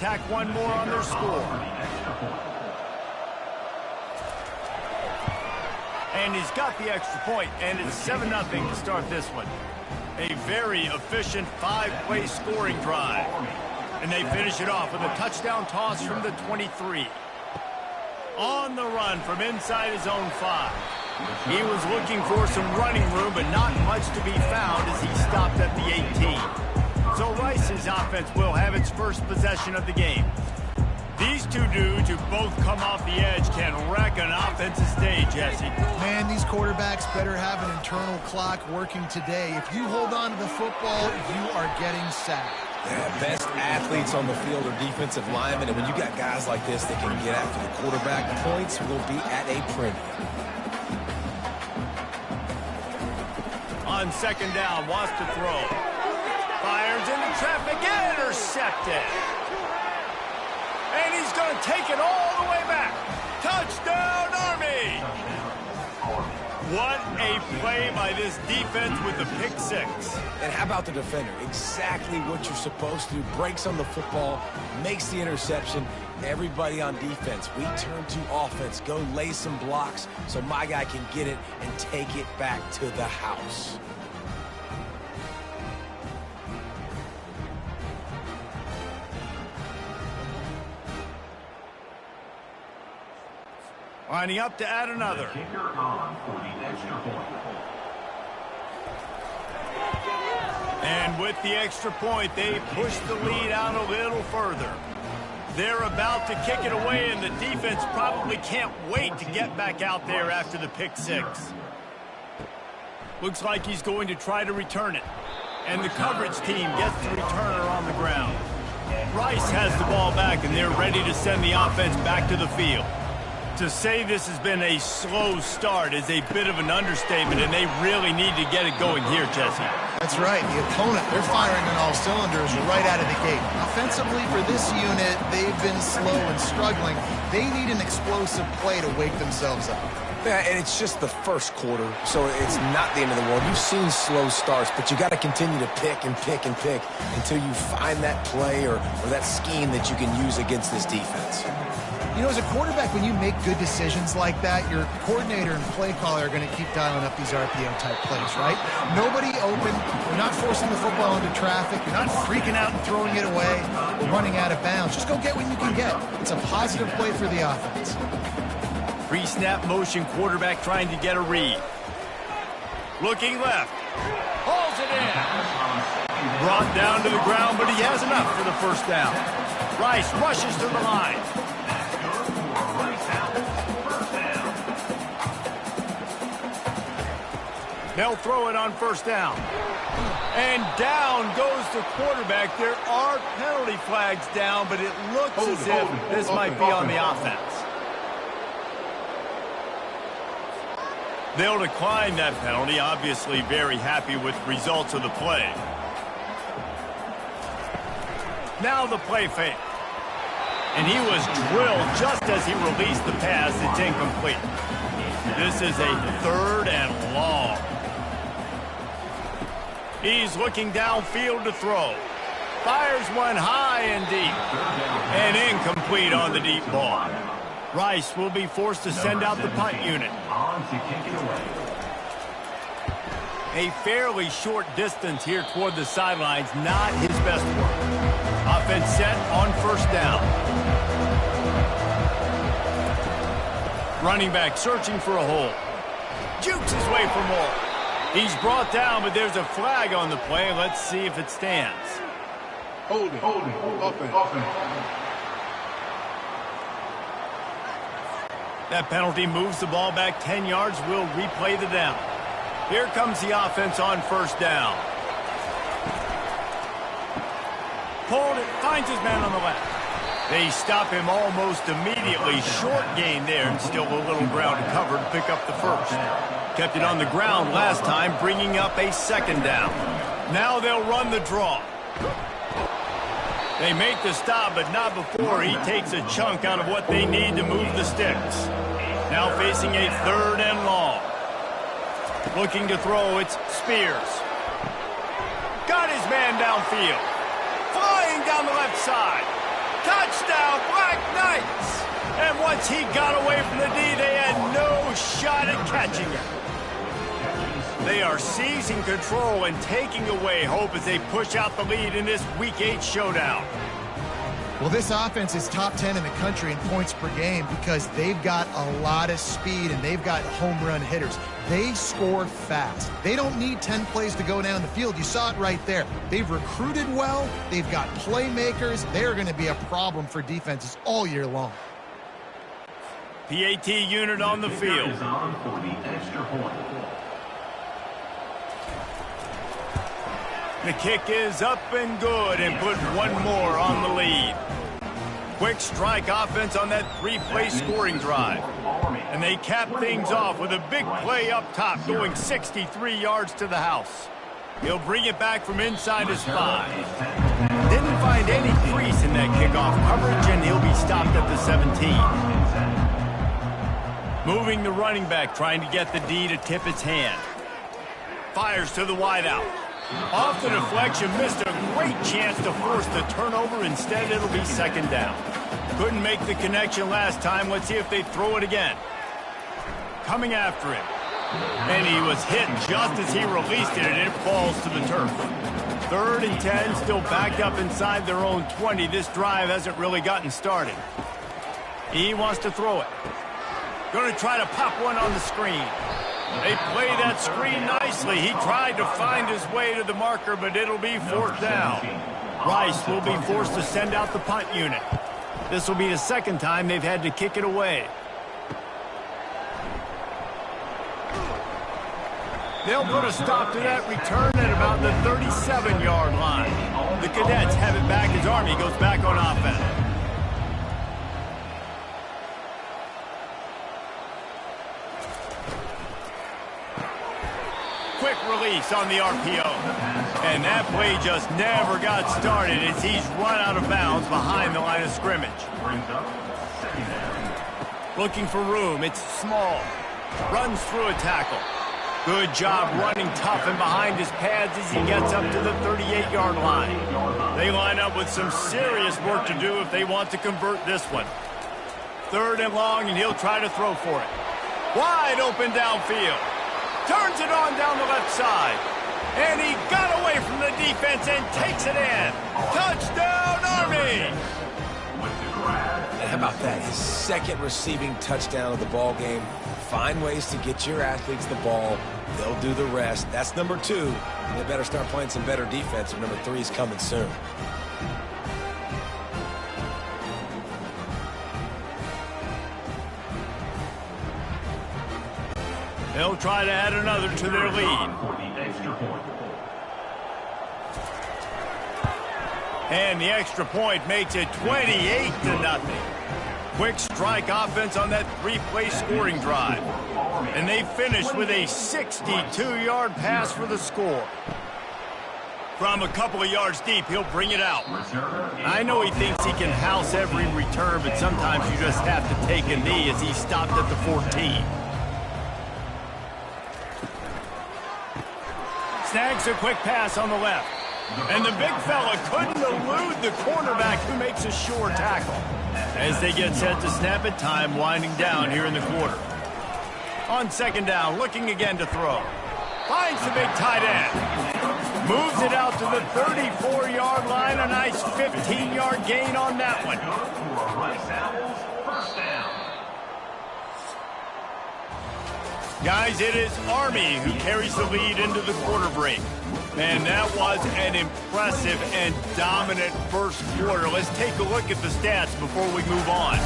tack one more on their score. And he's got the extra point, and it's 7-0 to start this one. A very efficient 5-play scoring drive. And they finish it off with a touchdown toss from the 23. On the run from inside his own 5. He was looking for some running room, but not much to be found as he stopped at the 18. So Rice's offense will have its first possession of the game. These two dudes who both come off the edge can wreck an offensive day, Jesse. Man, these quarterbacks better have an internal clock working today. If you hold on to the football, you are getting sacked. Yeah, best athletes on the field are defensive linemen, and when you got guys like this that can get after the quarterback, points will be at a premium. On second down, wants to throw. Fires into traffic, intercepted. And he's going to take it all the way back. Touchdown, Army! What a play by this defense with the pick 6. And how about the defender? Exactly what you're supposed to do. Breaks on the football, makes the interception. Everybody on defense, we turn to offense. Go lay some blocks so my guy can get it and take it back to the house. Lining up to add another. And with the extra point, they push the lead out a little further. They're about to kick it away, and the defense probably can't wait to get back out there after the pick 6. Looks like he's going to try to return it. And the coverage team gets the returner on the ground. Rice has the ball back, and they're ready to send the offense back to the field. To say this has been a slow start is a bit of an understatement, and they really need to get it going here, Jesse. That's right. The opponent, they're firing on all cylinders right out of the gate. Offensively, for this unit, they've been slow and struggling. They need an explosive play to wake themselves up. Yeah, and it's just the first quarter, so it's not the end of the world. You've seen slow starts, but you got to continue to pick and pick and pick until you find that play or that scheme that you can use against this defense. You know, as a quarterback, when you make good decisions like that, your coordinator and play caller are going to keep dialing up these RPO-type plays, right? Nobody open. You're not forcing the football into traffic. You're not freaking out and throwing it away or running out of bounds. Just go get what you can get. It's a positive play for the offense. Pre-snap motion quarterback trying to get a read. Looking left. Hauls it in. Brought down to the ground, but he has enough for the first down. Rice rushes to the line. They'll throw it on first down. And down goes the quarterback. There are penalty flags down, but it looks as if this might be on the offense. They'll decline that penalty, obviously very happy with the results of the play. Now the play fake. And he was drilled just as he released the pass. It's incomplete. This is a 3rd and long. He's looking downfield to throw. Fires one high and deep. And incomplete on the deep ball. Rice will be forced to send out the punt unit. A fairly short distance here toward the sidelines, not his best work. Offense set on first down. Running back searching for a hole. Jukes his way for more. He's brought down, but there's a flag on the play. Let's see if it stands. Hold it. Offense. That penalty moves the ball back 10 yards. We'll replay the down. Here comes the offense on first down. Pulled it, finds his man on the left. They stop him almost immediately. Short gain there, and still a little ground to cover to pick up the first. Kept it on the ground last time, bringing up a second down. Now they'll run the draw. They make the stop, but not before he takes a chunk out of what they need to move the sticks. Now facing a 3rd and long. Looking to throw, it's Spears. Got his man downfield. Flying down the left side. And once he got away from the D, they had no shot at catching him. They are seizing control and taking away hope as they push out the lead in this Week 8 showdown. Well, this offense is top 10 in the country in points per game because they've got a lot of speed and they've got home run hitters. They score fast. They don't need 10 plays to go down the field. You saw it right there. They've recruited well. They've got playmakers. They're going to be a problem for defenses all year long. PAT unit on the field. The kick is up and good and put one more on the lead. Quick strike offense on that three-play scoring drive. And they cap things off with a big play up top going 63 yards to the house. He'll bring it back from inside his 5. Didn't find any crease in that kickoff coverage, and he'll be stopped at the 17. Moving the running back, trying to get the D to tip its hand. Fires to the wideout. Off the deflection, missed a great chance to force the turnover. Instead, it'll be second down. Couldn't make the connection last time. Let's see if they throw it again. Coming after him. And he was hit just as he released it, and it falls to the turf. 3rd and 10, still backed up inside their own 20. This drive hasn't really gotten started. He wants to throw it. Going to try to pop one on the screen. They play that screen nicely. He tried to find his way to the marker, but it'll be 4th down. Rice will be forced to send out the punt unit. This will be the second time they've had to kick it away. They'll put a stop to that return at about the 37-yard line. The Cadets have it back as Army goes back on offense. Quick release on the RPO. And that play just never got started as he's run out of bounds behind the line of scrimmage. Looking for room. It's small. Runs through a tackle. Good job running tough and behind his pads as he gets up to the 38-yard line. They line up with some serious work to do if they want to convert this one. 3rd and long, and he'll try to throw for it. Wide open downfield. Turns it on down the left side. And he got away from the defense and takes it in. Touchdown, Army! And how about that? His 2nd receiving touchdown of the ball game. Find ways to get your athletes the ball. They'll do the rest. That's number 2. They better start playing some better defense, and number 3 is coming soon. They'll try to add another to their lead. And the extra point makes it 28-0. Quick strike offense on that three-play scoring drive. And they finish with a 62-yard pass for the score. From a couple of yards deep, he'll bring it out. I know he thinks he can house every return, but sometimes you just have to take a knee as he stopped at the 14. Snags a quick pass on the left. And the big fella couldn't elude the cornerback who makes a sure tackle. As they get set to snap it, time winding down here in the quarter. On 2nd down, looking again to throw. Finds the big tight end. Moves it out to the 34-yard line. A nice 15-yard gain on that one. Guys, it is Army who carries the lead into the quarter break. And that was an impressive and dominant first quarter. Let's take a look at the stats before we move on.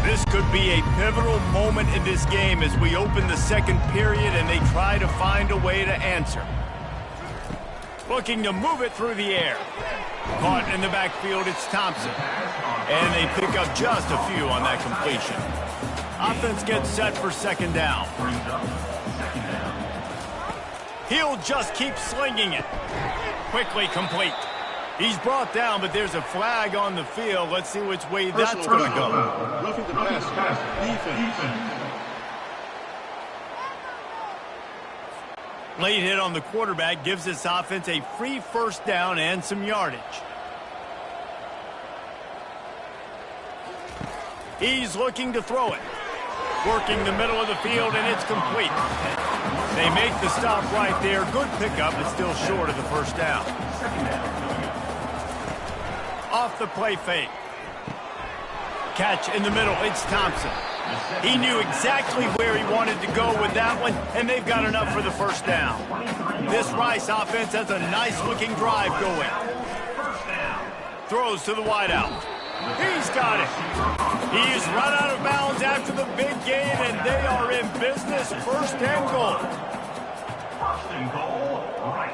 This could be a pivotal moment in this game as we open the 2nd period and they try to find a way to answer. Looking to move it through the air. Caught in the backfield, it's Thompson. And they pick up just a few on that completion. Offense gets set for 2nd down. He'll just keep slinging it. Quickly complete. He's brought down, but there's a flag on the field. Let's see which way that's going to go. Roughing the pass. Defense. Late hit on the quarterback gives this offense a free 1st down and some yardage. He's looking to throw it. Working the middle of the field, and it's complete. They make the stop right there. Good pickup, but still short of the first down. Off the play fake. Catch in the middle. It's Thompson. He knew exactly where he wanted to go with that one, and they've got enough for the first down. This Rice offense has a nice-looking drive going. Throws to the wideout. He's got it. He's run out of bounds after the big gain, and they are in business. First and goal.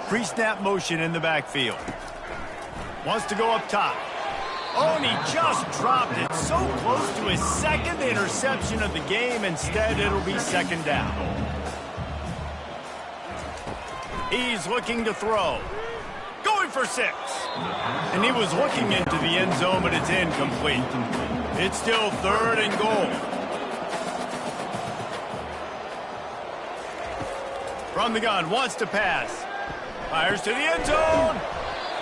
Pre-snap motion in the backfield. Wants to go up top. Oh, and he just dropped it. So close to his second interception of the game. Instead, it'll be second down. He's looking to throw. Going for 6. And he was looking into the end zone, but it's incomplete. It's still third and goal. From the gun, wants to pass. Fires to the end zone.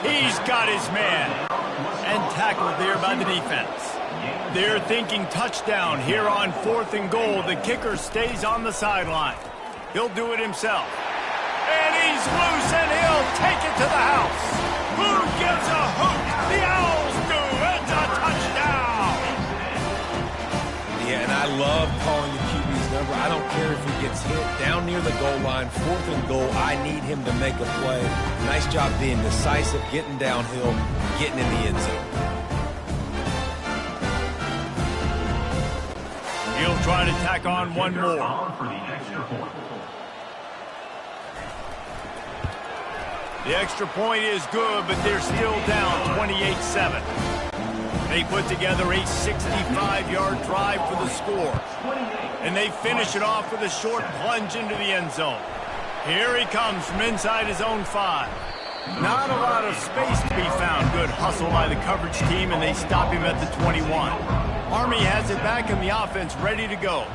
He's got his man. And tackled there by the defense. They're thinking touchdown here on 4th and goal. The kicker stays on the sideline. He'll do it himself. And he's loose, and he'll take it to the house. Who gives a hoot? The Owls do. It's a touchdown. Yeah, and I love calling the QB's number. I don't care if he gets hit down near the goal line, 4th and goal. I need him to make a play. Nice job being decisive, getting downhill, getting in the end zone. He'll try to tack on one more. The extra point is good, but they're still down 28-7. They put together a 65-yard drive for the score. And they finish it off with a short plunge into the end zone. Here he comes from inside his own 5. Not a lot of space to be found. Good hustle by the coverage team, and they stop him at the 21. Army has it back in the offense, ready to go.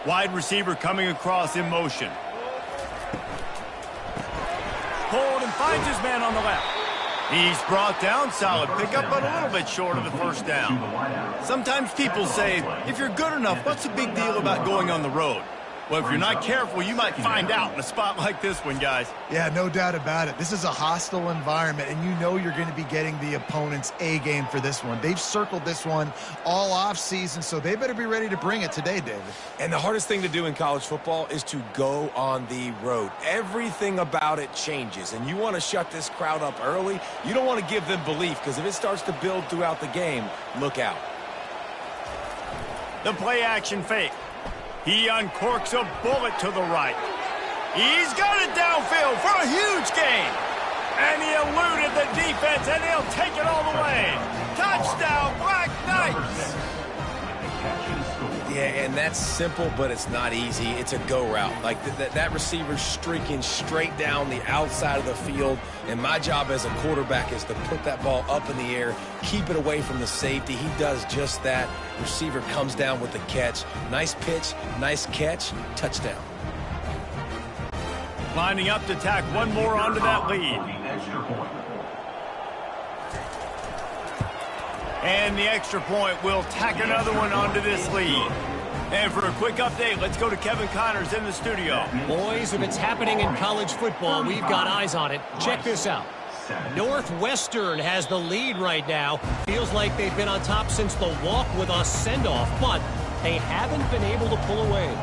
Wide receiver coming across in motion. Pulled and finds his man on the left. He's brought down, solid pickup, but a little bit short of the first down. Sometimes people say, if you're good enough, what's the big deal about going on the road? Well, if you're not careful, you might find out in a spot like this one, guys. Yeah, no doubt about it. This is a hostile environment, and you know you're going to be getting the opponent's A game for this one. They've circled this one all offseason, so they better be ready to bring it today, David. And the hardest thing to do in college football is to go on the road. Everything about it changes, and you want to shut this crowd up early. You don't want to give them belief, because if it starts to build throughout the game, look out. The play action fake. He uncorks a bullet to the right. He's got it downfield for a huge gain. And he eluded the defense, and he'll take it all the way. Touchdown, Black Knights! Yeah, and that's simple, but it's not easy. It's a go route. Like that receiver's streaking straight down the outside of the field, and my job as a quarterback is to put that ball up in the air, keep it away from the safety. He does just that. Receiver comes down with the catch. Nice pitch, nice catch, touchdown. Lining up to tack one more onto that lead. And the extra point will tack another one onto this lead. And for a quick update, let's go to Kevin Connors in the studio. Boys, if it's happening in college football, we've got eyes on it. Check this out. Northwestern has the lead right now. Feels like they've been on top since the walk with a send-off, but they haven't been able to pull away.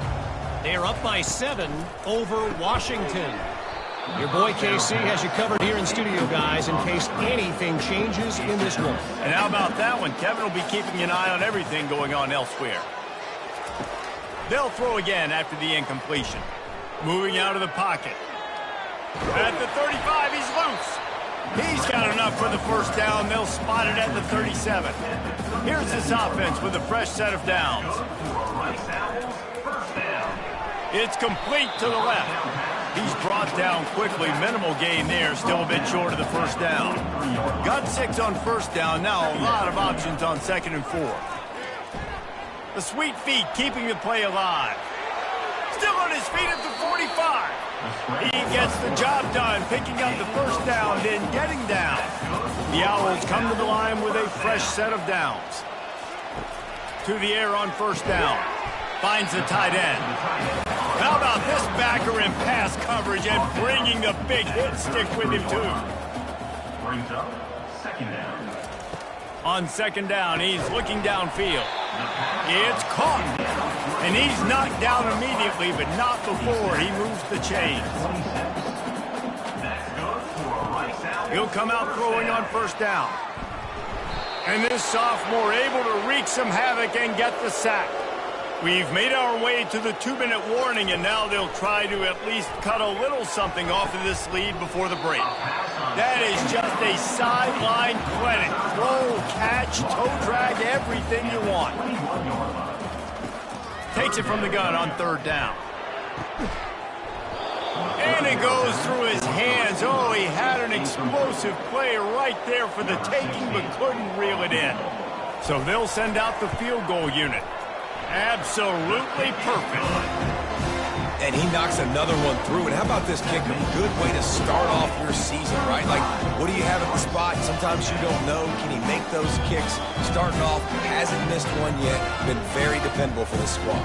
They're up by 7 over Washington. Your boy KC has you covered here in studio, guys, in case anything changes in this one. And how about that one? Kevin will be keeping an eye on everything going on elsewhere. They'll throw again after the incompletion. Moving out of the pocket. At the 35, he's loose. He's got enough for the first down. They'll spot it at the 37. Here's this offense with a fresh set of downs. It's complete to the left. He's brought down quickly. Minimal gain there. Still a bit short of the first down. Got 6 on first down. Now a lot of options on 2nd and 4. The sweet feet keeping the play alive. Still on his feet at the 45. He gets the job done, picking up the first down, then getting down. The Owls come to the line with a fresh set of downs. to the air on first down. Finds the tight end. How about this backer in pass coverage and bringing the big hit stick with him, too? Brings up second down. On second down, he's looking downfield. It's caught. And he's knocked down immediately, but not before he moves the chains. He'll come out throwing on first down. And this sophomore able to wreak some havoc and get the sack. We've made our way to the 2-minute warning, and now they'll try to at least cut a little something off of this lead before the break. That is just a sideline clinic. Throw, catch, toe drag, everything you want. Takes it from the gun on third down. And it goes through his hands. Oh, he had an explosive play right there for the taking, but couldn't reel it in. So they'll send out the field goal unit. Absolutely perfect. And he knocks another one through. And how about this kicker? Good way to start off your season, right? Like, what do you have at the spot? Sometimes you don't know. Can he make those kicks? Starting off, hasn't missed one yet. Been very dependable for this squad.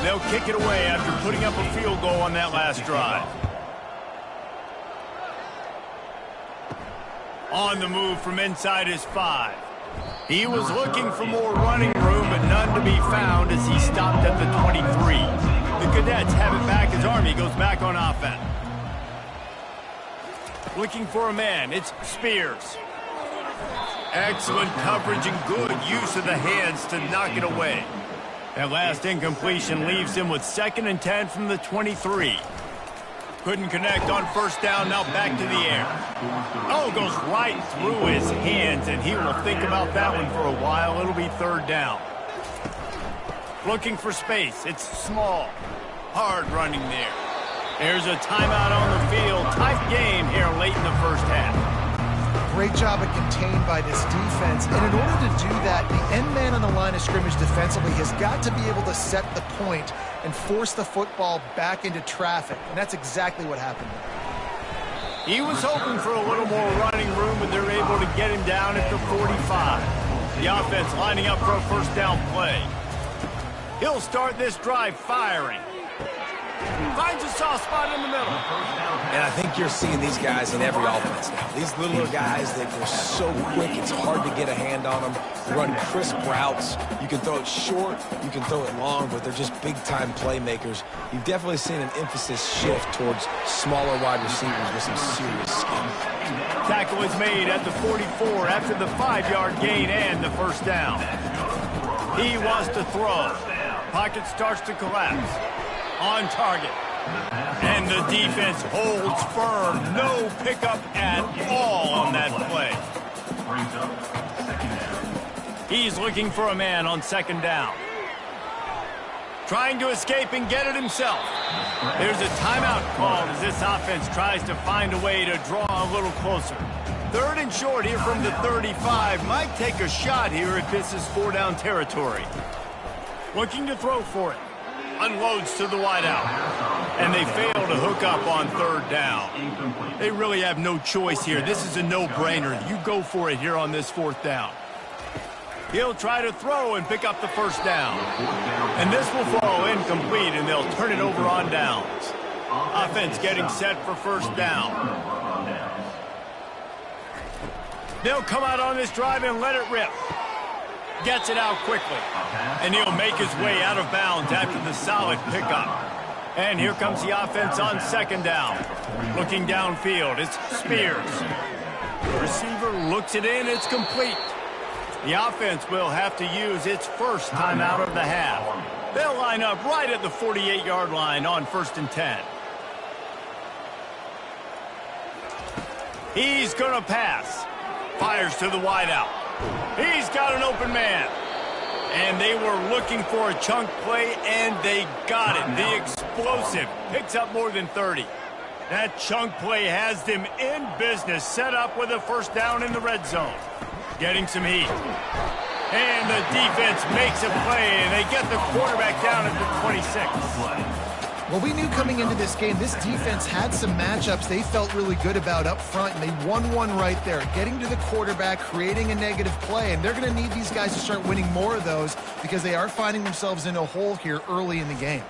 They'll kick it away after putting up a field goal on that last drive. On the move from inside his 5. He was looking for more running room, but none to be found as he stopped at the 23. The Cadets have it back as Army goes back on offense. Looking for a man, it's Spears. Excellent coverage and good use of the hands to knock it away. That last incompletion leaves him with 2nd and 10 from the 23. Couldn't connect on first down, now back to the air. Oh, goes right through his hands, and he will think about that one for a while. It'll be third down. Looking for space. It's Small. Hard running there. There's a timeout on the field. Tight game here late in the first half. Great job of contained by this defense. And in order to do that, the end man on the line of scrimmage defensively has got to be able to set the point and force the football back into traffic. And that's exactly what happened there. He was hoping for a little more running room, but they're able to get him down at the 45. The offense lining up for a first down play. He'll start this drive firing. Finds a soft spot in the middle. And I think you're seeing these guys in every offense now. These littler guys, they're so quick, it's hard to get a hand on them. They run crisp routes. You can throw it short, you can throw it long, but they're just big-time playmakers. You've definitely seen an emphasis shift towards smaller wide receivers with some serious skill. Tackle is made at the 44 after the 5-yard gain and the first down. He wants to throw. Pocket starts to collapse. On target. And the defense holds firm. No pickup at all on that play. He's looking for a man on second down. Trying to escape and get it himself. There's a timeout called as this offense tries to find a way to draw a little closer. 3rd and short here from the 35. Might take a shot here if this is 4-down territory. Looking to throw for it. Unloads to the wideout. And they fail to hook up on third down. They really have no choice here. This is a no-brainer. You go for it here on this 4th down. He'll try to throw and pick up the first down. And this will fall incomplete, and they'll turn it over on downs. Offense getting set for first down. They'll come out on this drive and let it rip. Gets it out quickly. And he'll make his way out of bounds after the solid pickup. And here comes the offense on second down. Looking downfield, it's Spears. The receiver looks it in, it's complete. The offense will have to use its first timeout of the half. They'll line up right at the 48-yard line on 1st and 10. He's going to pass. Fires to the wideout. He's got an open man. And they were looking for a chunk play, and they got it. The explosive picks up more than 30. That chunk play has them in business, set up with a first down in the red zone. Getting some heat. And the defense makes a play, and they get the quarterback down at the 26. Well, we knew coming into this game, this defense had some matchups they felt really good about up front, and they won one right there, getting to the quarterback, creating a negative play, and they're going to need these guys to start winning more of those because they are finding themselves in a hole here early in the game.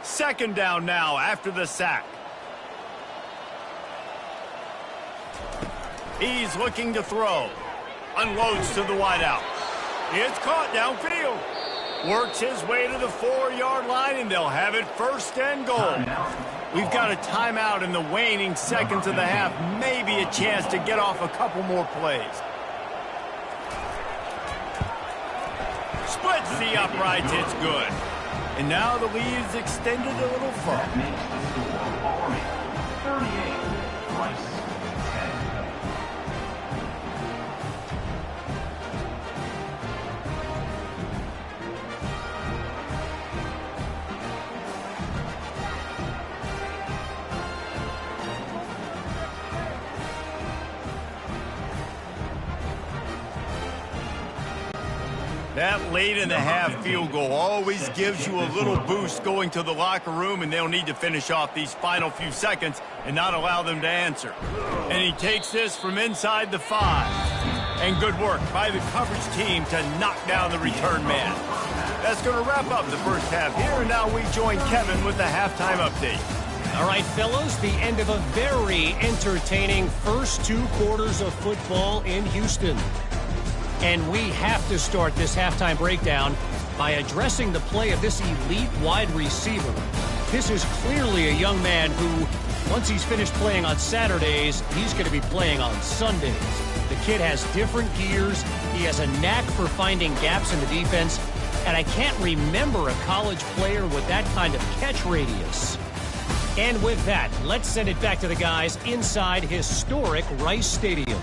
Second down now after the sack. He's looking to throw. Unloads to the wideout. It's caught downfield. Works his way to the 4-yard line, and they'll have it first and goal. We've got a timeout in the waning seconds of the half. Maybe a chance to get off a couple more plays. Splits the uprights. It's good. And now the lead is extended a little further. 38, Rice, 10. That late in the half field goal always gives you a little boost going to the locker room, and they'll need to finish off these final few seconds and not allow them to answer. And he takes this from inside the 5. And good work by the coverage team to knock down the return man. That's going to wrap up the first half here, and now we join Kevin with the halftime update. All right, fellows, the end of a very entertaining first 2 quarters of football in Houston. And we have to start this halftime breakdown by addressing the play of this elite wide receiver. This is clearly a young man who, once he's finished playing on Saturdays, he's going to be playing on Sundays. The kid has different gears. He has a knack for finding gaps in the defense. And I can't remember a college player with that kind of catch radius. And with that, let's send it back to the guys inside historic Rice Stadium.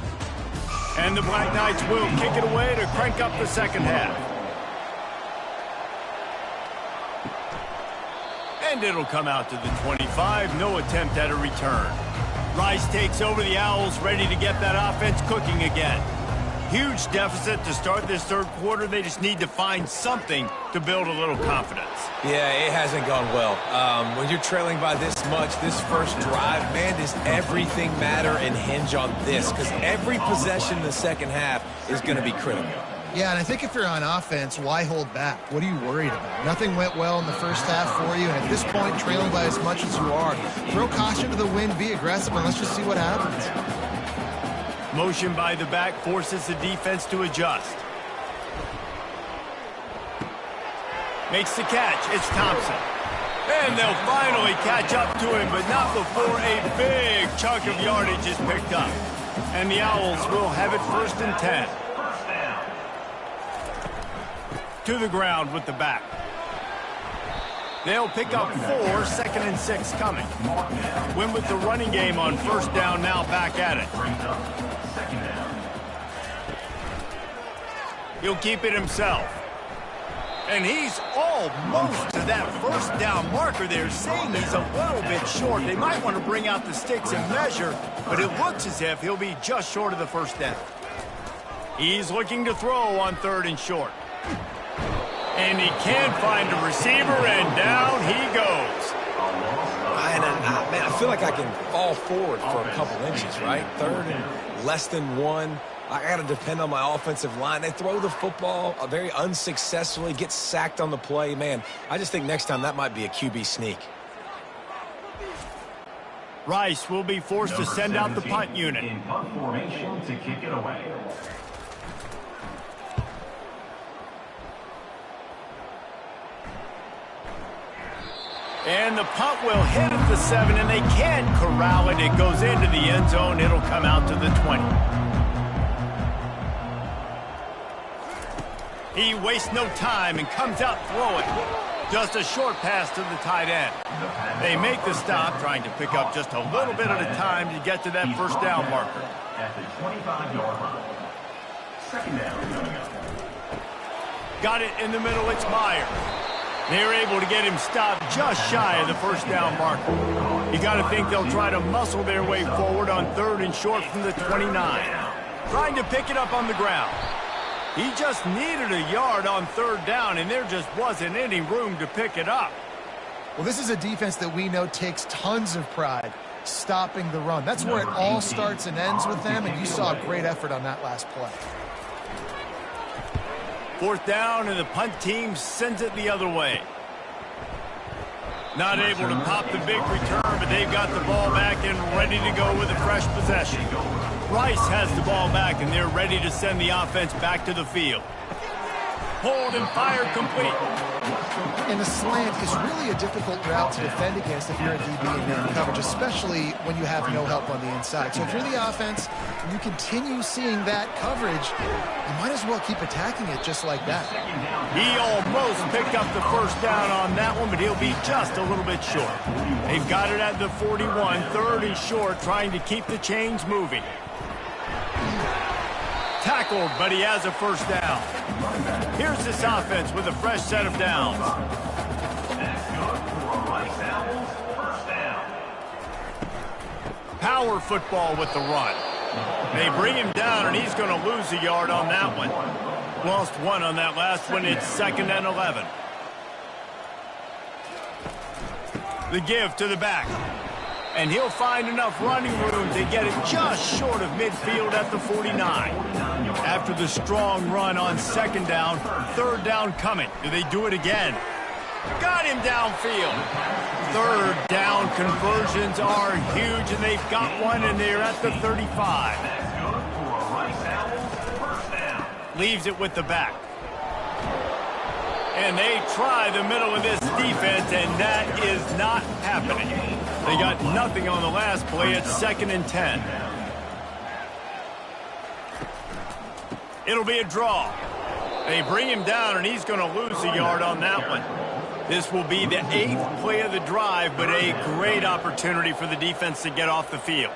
And the Black Knights will kick it away to crank up the second half. And it'll come out to the 25. No attempt at a return. Rice takes over the Owls, ready to get that offense cooking again. Huge deficit to start this third quarter. They just need to find something to build a little confidence. Yeah, it hasn't gone well. When you're trailing by this much, this first drive, man, does everything matter and hinge on this? Because every possession in the second half is going to be critical. Yeah, and I think if you're on offense, why hold back? What are you worried about? Nothing went well in the first half for you, and at this point, trailing by as much as you are, throw caution to the wind, be aggressive, and let's just see what happens. Motion by the back forces the defense to adjust. Makes the catch. It's Thompson. And they'll finally catch up to him, but not before a big chunk of yardage is picked up. And the Owls will have it first and 10. To the ground with the back. They'll pick up 4, second and 6 coming. Win with the running game on first down, now back at it. He'll keep it himself. And he's almost to that first down marker there, saying he's a little bit short. They might want to bring out the sticks and measure, but it looks as if he'll be just short of the first down. He's looking to throw on 3rd and short. And he can't find a receiver, and down he goes. Man, I feel like I can fall forward for a couple inches, right? 3rd and less than 1. I got to depend on my offensive line. They throw the football very unsuccessfully, get sacked on the play. Man, I just think next time that might be a QB sneak. Rice will be forced to send out the punt unit. In punt formation to kick it away. And the punt will hit at the 7, and they can't corral it. It goes into the end zone. It'll come out to the 20. He wastes no time and comes out throwing. Just a short pass to the tight end. They make the stop, trying to pick up just a little bit at a time to get to that first down marker. At the 25-yard line. Second down coming up. Got it in the middle. It's Meyer. They're able to get him stopped just shy of the first down marker. You got to think they'll try to muscle their way forward on 3rd and short from the 29. Trying to pick it up on the ground. He just needed a yard on 3rd down, and there just wasn't any room to pick it up. Well, this is a defense that we know takes tons of pride stopping the run. That's where it all starts and ends with them, and you saw a great effort on that last play. 4th down, and the punt team sends it the other way. Not able to pop the big return, but they've got the ball back and ready to go with a fresh possession. Rice has the ball back, and they're ready to send the offense back to the field. Hold and fire complete. And the slant is really a difficult route to defend against if you're a DB in man coverage, especially when you have no help on the inside. So if you're the offense and you continue seeing that coverage, you might as well keep attacking it just like that. He almost picked up the first down on that one, but he'll be just a little bit short. They've got it at the 41, 3rd and short, trying to keep the chains moving. Tackled, but he has a first down. Here's this offense with a fresh set of downs. Power football with the run. They bring him down, and he's going to lose a yard on that one. Lost 1 on that last one. It's 2nd and 11. The give to the back. And he'll find enough running room to get it just short of midfield at the 49. After the strong run on 2nd down, 3rd down coming. Do they do it again? Got him downfield. 3rd down conversions are huge, and they've got one, and they're at the 35. Leaves it with the back. And they try the middle of this defense, and that is not happening. They got nothing on the last play. It's 2nd and 10. It'll be a draw. They bring him down, and he's going to lose a yard on that one. This will be the 8th play of the drive, but a great opportunity for the defense to get off the field.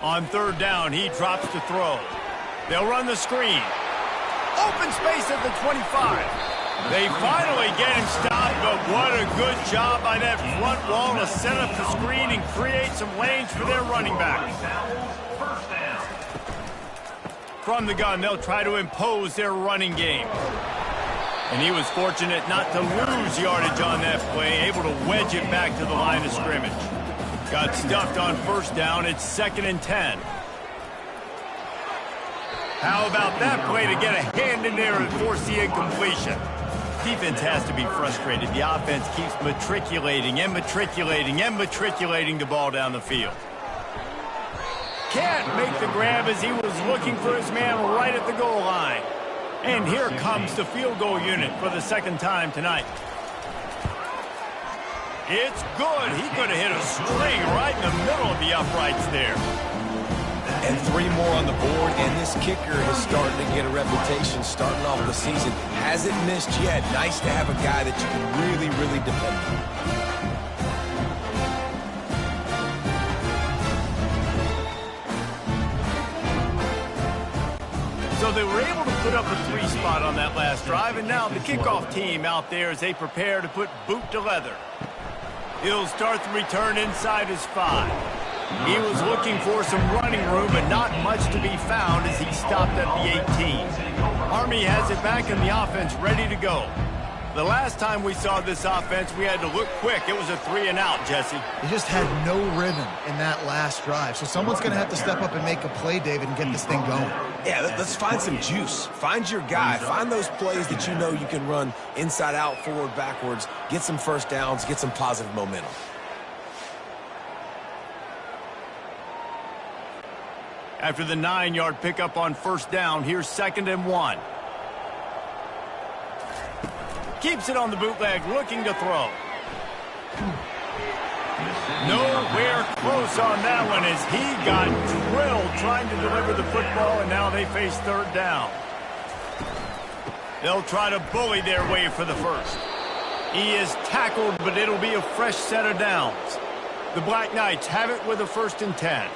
On 3rd down, he drops to throw. They'll run the screen. Open space at the 25. They finally get him stopped, but what a good job by that front wall to set up the screen and create some lanes for their running back. From the gun, they'll try to impose their running game. And he was fortunate not to lose yardage on that play, able to wedge it back to the line of scrimmage. Got stuffed on 1st down. It's 2nd and 10. How about that play to get a hand in there and force the incompletion? Defense has to be frustrated. The offense keeps matriculating and matriculating and matriculating the ball down the field. Can't make the grab as he was looking for his man right at the goal line. And here comes the field goal unit for the 2nd time tonight. It's good. He could have hit a string right in the middle of the uprights there. And 3 more on the board, and this kicker is starting to get a reputation starting off the season. Hasn't missed yet. Nice to have a guy that you can really, really depend on. So they were able to put up a 3 spot on that last drive, and now the kickoff team out there as they prepare to put boot to leather. He'll start the return inside his 5. He was looking for some running room, but not much to be found as he stopped at the 18. Army has it back in the offense ready to go. The last time we saw this offense, we had to look quick. It was a 3 and out, Jesse. They just had no rhythm in that last drive. So someone's going to have to step up and make a play, David, and get this thing going. Yeah, let's find some juice. Find your guy. Find those plays that you know you can run inside out, forward, backwards. Get some first downs. Get some positive momentum. After the 9-yard pickup on 1st down, here's 2nd and 1. Keeps it on the bootleg, looking to throw. Nowhere close on that one as he got drilled trying to deliver the football, and now they face 3rd down. They'll try to bully their way for the first. He is tackled, but it'll be a fresh set of downs. The Black Knights have it with a 1st and 10.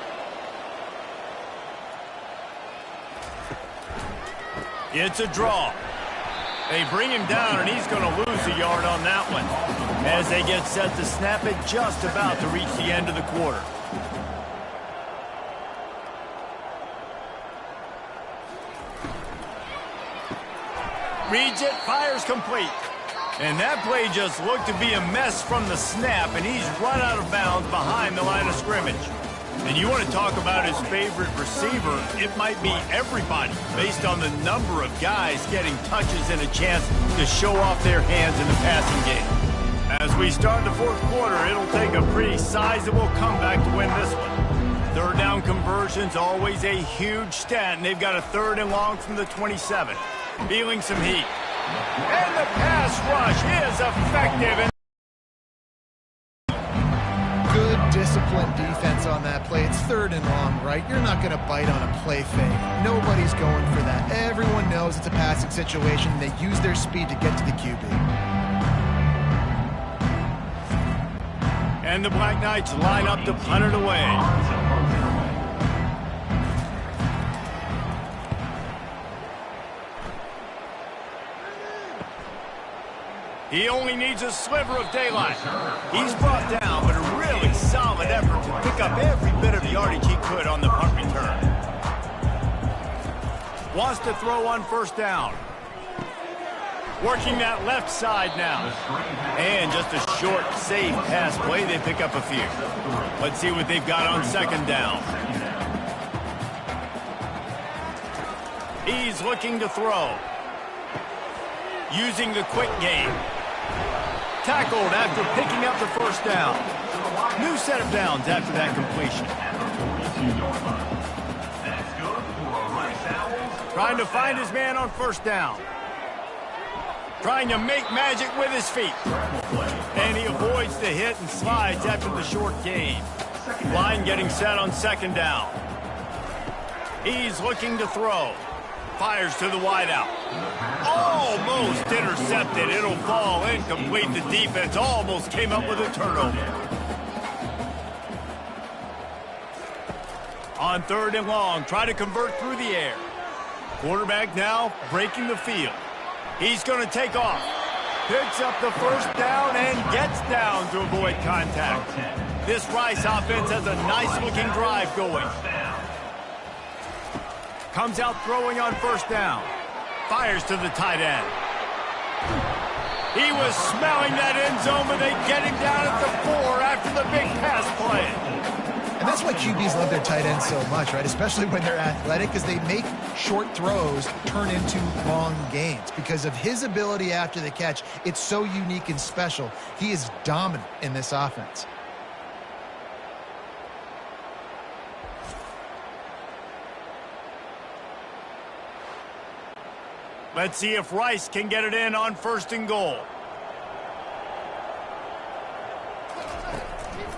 It's a draw. They bring him down, and he's going to lose a yard on that one as they get set to snap it just about to reach the end of the quarter. Reads it, fires complete. And that play just looked to be a mess from the snap, and he's run out of bounds behind the line of scrimmage. And you want to talk about his favorite receiver, it might be everybody based on the number of guys getting touches and a chance to show off their hands in the passing game. As we start the fourth quarter, it'll take a pretty sizable comeback to win this one. Third down conversion's always a huge stat, and they've got a 3rd and long from the 27. Feeling some heat. And the pass rush is effective. Good disciplined defense on that play. It's 3rd and long, right? You're not going to bite on a play fake. Nobody's going for that. Everyone knows it's a passing situation. They use their speed to get to the QB. And the Black Knights line up to punt it away. He only needs a sliver of daylight. He's brought down, but a really solid effort to pick up every bit of yardage he could on the punt return. Wants to throw on 1st down. Working that left side now. And just a short, safe pass play. They pick up a few. Let's see what they've got on 2nd down. He's looking to throw. Using the quick game. Tackled after picking up the 1st down. New set of downs after that completion. Trying to find his man on 1st down. Trying to make magic with his feet. And he avoids the hit and slides after the short gain. Line getting set on 2nd down. He's looking to throw. Fires to the wideout. Almost intercepted. It'll fall incomplete. The defense almost came up with a turnover. On 3rd and long, try to convert through the air. Quarterback now breaking the field. He's going to take off. Picks up the 1st down and gets down to avoid contact. This Rice offense has a nice-looking drive going. Comes out throwing on 1st down. Fires to the tight end. He was smelling that end zone, but they get him down at the 4 after the big pass play. And that's why QBs love their tight ends so much, right? Especially when they're athletic, because they make short throws turn into long gains. Because of his ability after the catch, it's so unique and special. He is dominant in this offense. Let's see if Rice can get it in on 1st and goal.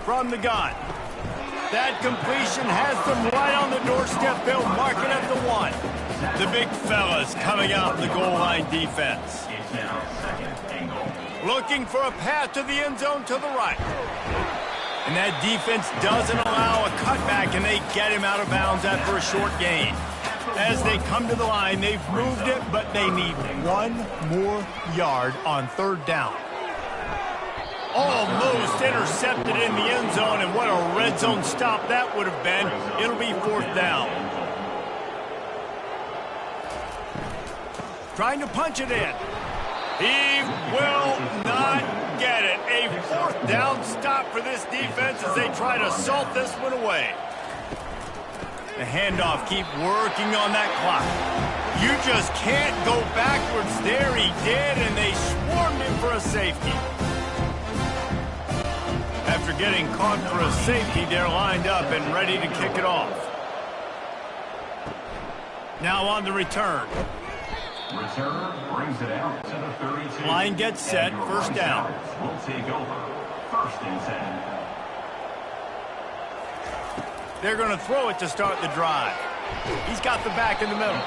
From the gun. That completion has them right on the doorstep. They'll mark it at the 1. The big fellas coming out in the goal line defense. Looking for a path to the end zone to the right. And that defense doesn't allow a cutback, and they get him out of bounds after a short gain. As they come to the line, they've moved it, but they need 1 more yard on 3rd down. Almost intercepted in the end zone, and what a red zone stop that would have been. It'll be 4th down. Trying to punch it in. He will not get it. A 4th down stop for this defense as they try to salt this one away. The handoff, keep working on that clock. You just can't go backwards there. He did, and they swarmed him for a safety. After getting caught for a safety, they're lined up and ready to kick it off. Now on the return. Return brings it out to the 32. Line gets set, 1st down. We'll take over. 1st and 10. They're going to throw it to start the drive. He's got the back in the middle.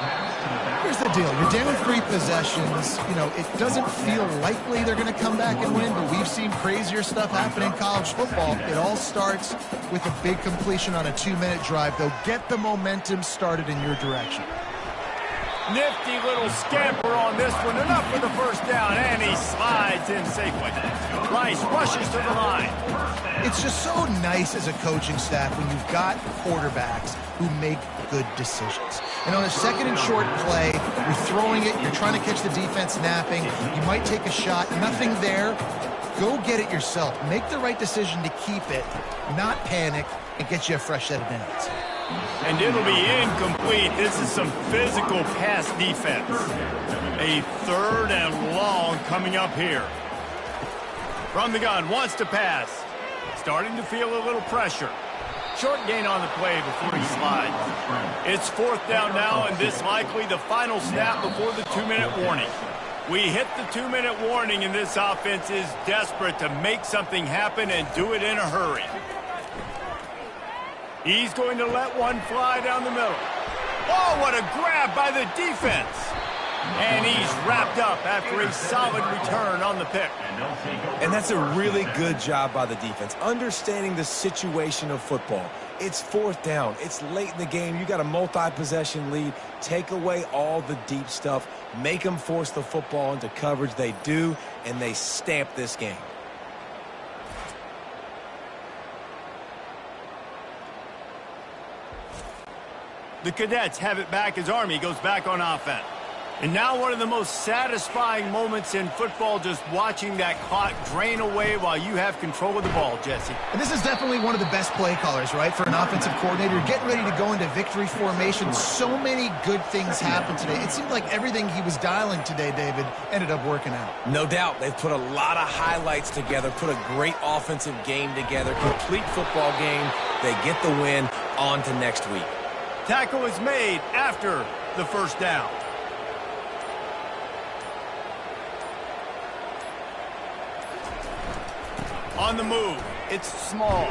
Here's the deal. You're down 3 possessions. You know, it doesn't feel likely they're going to come back and win, but we've seen crazier stuff happen in college football. It all starts with a big completion on a 2-minute drive. They'll get the momentum started in your direction. Nifty little scamper on this one. Enough for the 1st down, and he slides in safely. Rice rushes to the line. It's just so nice as a coaching staff when you've got quarterbacks who make good decisions. And on a second and short play, you're throwing it, you're trying to catch the defense napping, you might take a shot, nothing there. Go get it yourself. Make the right decision to keep it, not panic, and get you a fresh set of downs. And it'll be incomplete. This is some physical pass defense. A 3rd and long coming up here. From the gun, wants to pass. Starting to feel a little pressure. Short gain on the play before he slides. It's 4th down now, and this likely the final snap before the 2-minute warning. We hit the 2-minute warning, and this offense is desperate to make something happen and do it in a hurry. He's going to let one fly down the middle. Oh, what a grab by the defense. And he's wrapped up after a solid return on the pick. And that's a really good job by the defense, understanding the situation of football. It's 4th down. It's late in the game. You got a multi-possession lead. Take away all the deep stuff. Make them force the football into coverage. They do, and they stamp this game. The Cadets have it back as Army goes back on offense. And now one of the most satisfying moments in football, just watching that clock drain away while you have control of the ball, Jesse. And this is definitely one of the best play callers, right, for an offensive coordinator. Getting ready to go into victory formation. So many good things happened today. It seemed like everything he was dialing today, David, ended up working out. No doubt. They've put a lot of highlights together, put a great offensive game together, complete football game. They get the win. On to next week. Tackle is made after the 1st down. On the move, it's small.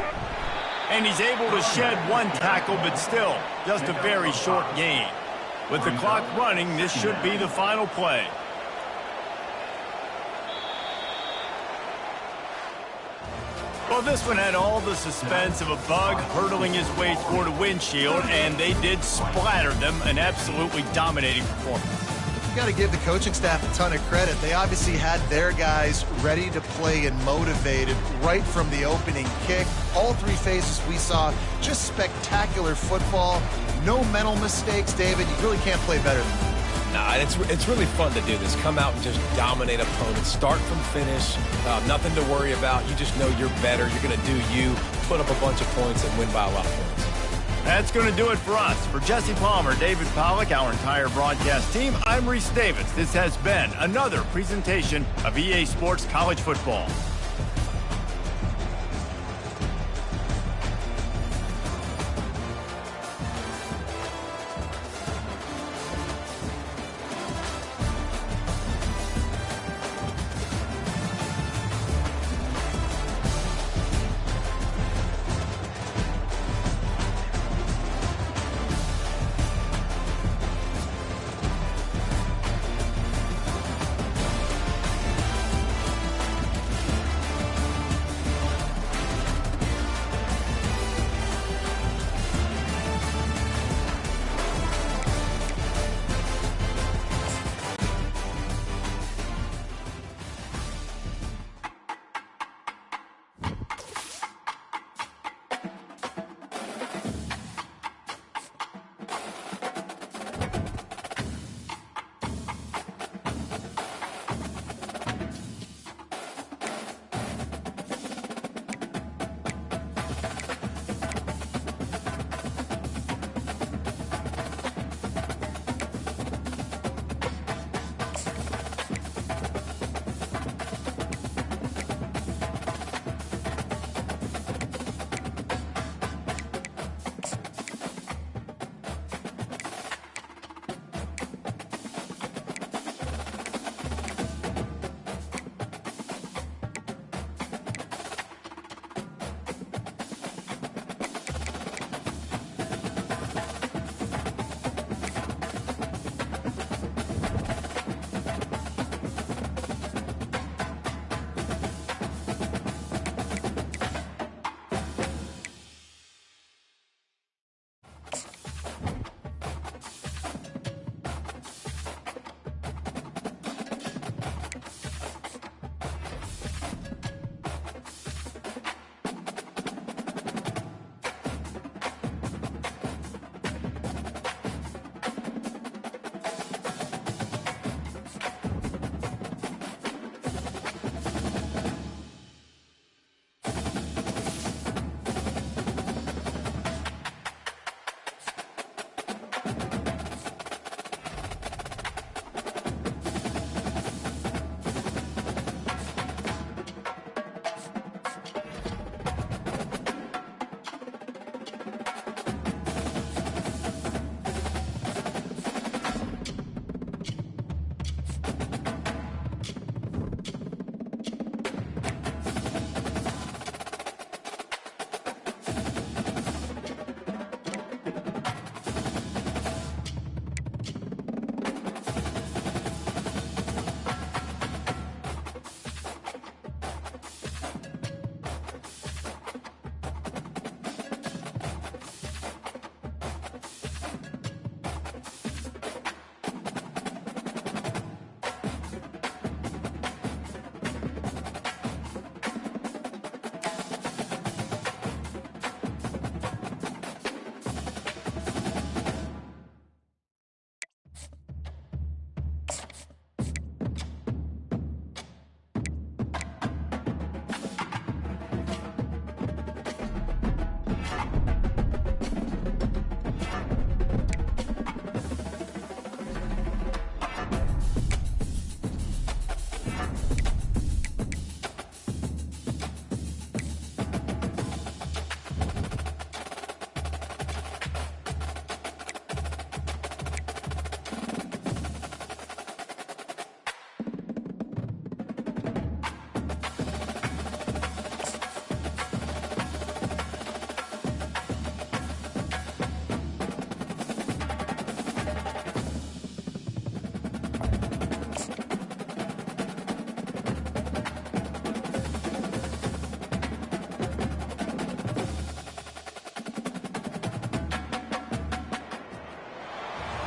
And he's able to shed one tackle, but still, just a very short gain. With the clock running, this should be the final play. Well, this one had all the suspense of a bug hurtling his way toward a windshield, and they did splatter them. An absolutely dominating performance. You got to give the coaching staff a ton of credit. They obviously had their guys ready to play and motivated right from the opening kick. All 3 phases we saw, just spectacular football. No mental mistakes, David. You really can't play better than that. Nah, it's really fun to do this. Come out and just dominate opponents. Start from finish. Nothing to worry about. You just know you're better. You're going to do you, put up a bunch of points, and win by a lot of points. That's going to do it for us. For Jesse Palmer, David Pollack, our entire broadcast team, I'm Reese Davis. This has been another presentation of EA Sports College Football.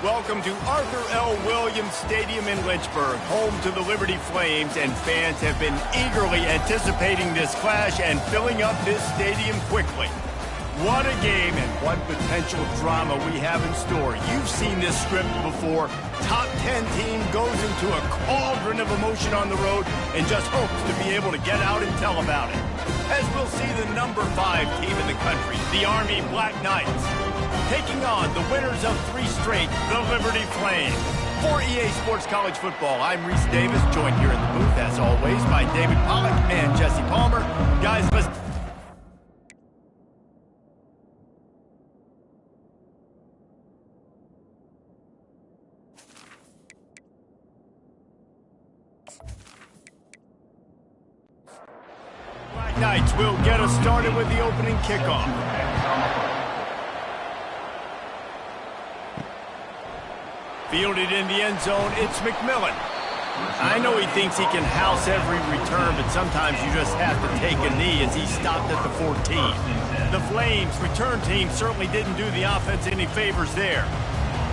Welcome to Arthur L. Williams Stadium in Lynchburg, home to the Liberty Flames, and fans have been eagerly anticipating this clash and filling up this stadium quickly. What a game and what potential drama we have in store. You've seen this script before. Top 10 team goes into a cauldron of emotion on the road and just hopes to be able to get out and tell about it. As we'll see the number 5 team in the country, the Army Black Knights, taking on the winners of 3 straight, the Liberty Flames. For EA Sports College Football, I'm Reese Davis, joined here in the booth, as always, by David Pollack and Jesse Palmer. Guys, let's... Black Knights will get us started with the opening kickoff. Fielded in the end zone, it's McMillan. I know he thinks he can house every return, but sometimes you just have to take a knee as he stopped at the 14. The Flames return team certainly didn't do the offense any favors there.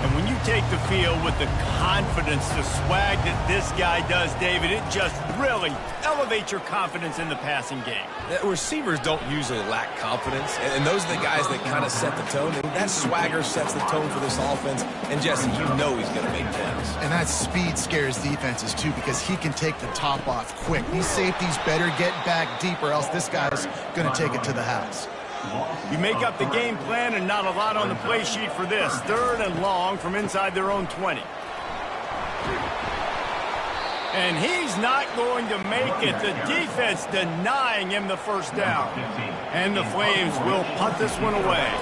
And when you take the field with the confidence, the swag that this guy does, David, it just really elevates your confidence in the passing game. Receivers don't usually lack confidence, and those are the guys that kind of set the tone. And that swagger sets the tone for this offense. And Jesse, you know he's going to make plays. And that speed scares defenses, too, because he can take the top off quick. These safeties better get back deep, or else this guy's going to take it to the house. You make up the game plan and not a lot on the play sheet for this. 3rd and long from inside their own 20. And he's not going to make it. The defense denying him the first down. And the Flames will punt this one away.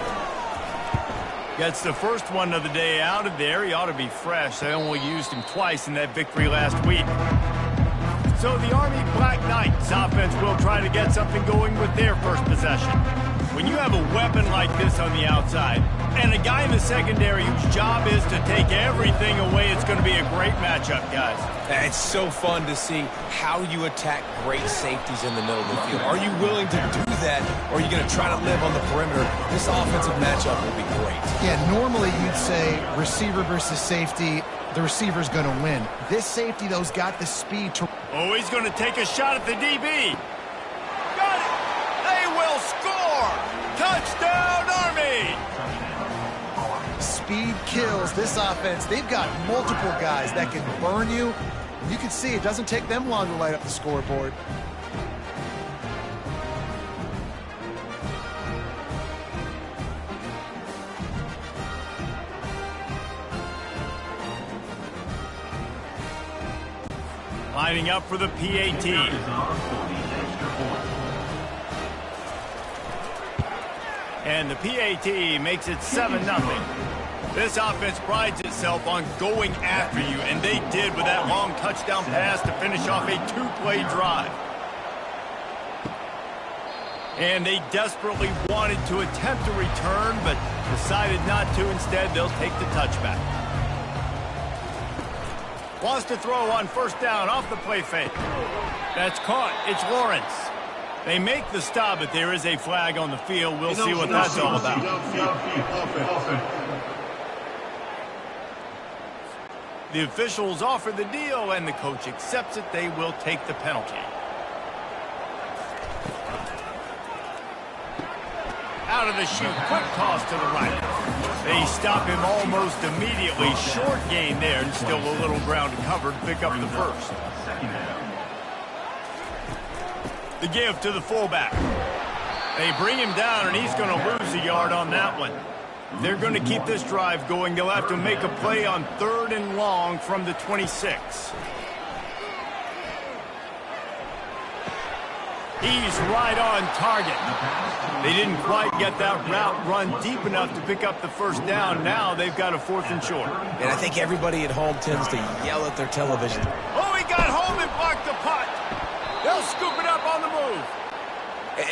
Gets the first one of the day out of there. He ought to be fresh. They only used him twice in that victory last week. So the Army Black Knights offense will try to get something going with their first possession. When you have a weapon like this on the outside, and a guy in the secondary whose job is to take everything away, it's going to be a great matchup, guys. It's so fun to see how you attack great safeties in the middle of the field. Are you willing to do that, or are you going to try to live on the perimeter? This offensive matchup will be great. Yeah, normally you'd say receiver versus safety, the receiver's going to win. This safety, though, has got the speed to... Oh, he's going to take a shot at the DB. Got it! They will score! Touchdown, Army! Speed kills this offense. They've got multiple guys that can burn you. You can see it doesn't take them long to light up the scoreboard. Lining up for the PAT. And the PAT makes it 7-0. This offense prides itself on going after you, and they did with that long touchdown pass to finish off a 2-play drive. And they desperately wanted to attempt a return, but decided not to. Instead, they'll take the touchback. Wants to throw on first down off the play fake. That's caught. It's Lawrence. They make the stop, but there is a flag on the field. We'll see what that's all about. The officials offer the deal, and the coach accepts it. They will take the penalty. Out of the chute, quick toss to the right. They stop him almost immediately. Short gain there, and still a little ground covered to pick up the first. The give to the fullback. They bring him down, and he's going to lose a yard on that one. They're going to keep this drive going. They'll have to make a play on 3rd and long from the 26. He's right on target. They didn't quite get that route run deep enough to pick up the first down. Now they've got a 4th and short. And I think everybody at home tends to yell at their television. Oh, he got home and blocked the punt. They'll scoop it up on the move.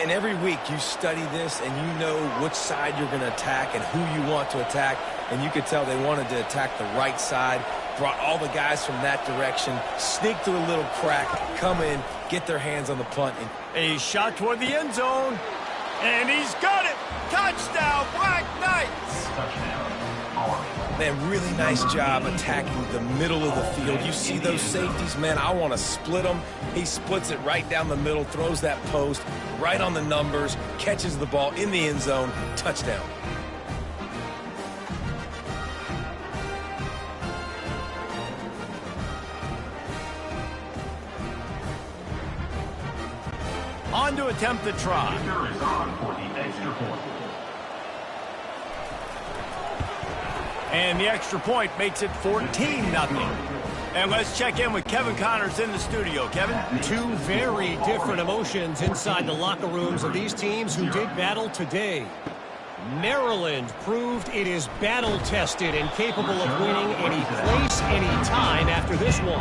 And every week you study this and you know which side you're going to attack and who you want to attack. And you could tell they wanted to attack the right side, brought all the guys from that direction, sneak through a little crack, come in, get their hands on the punt. And a shot toward the end zone. And he's got it. Touchdown, Black Knights. Touchdown, Army. Man, really nice job attacking the middle of the field. You see those safeties, man, I want to split them. He splits it right down the middle, throws that post right on the numbers, catches the ball in the end zone, touchdown. On to attempt the try. Kicker is on for the extra point. And the extra point makes it 14-0. And let's check in with Kevin Connors in the studio. Kevin? Two very different emotions inside the locker rooms of these teams who did battle today. Maryland proved it is battle-tested and capable of winning any place, any time after this one.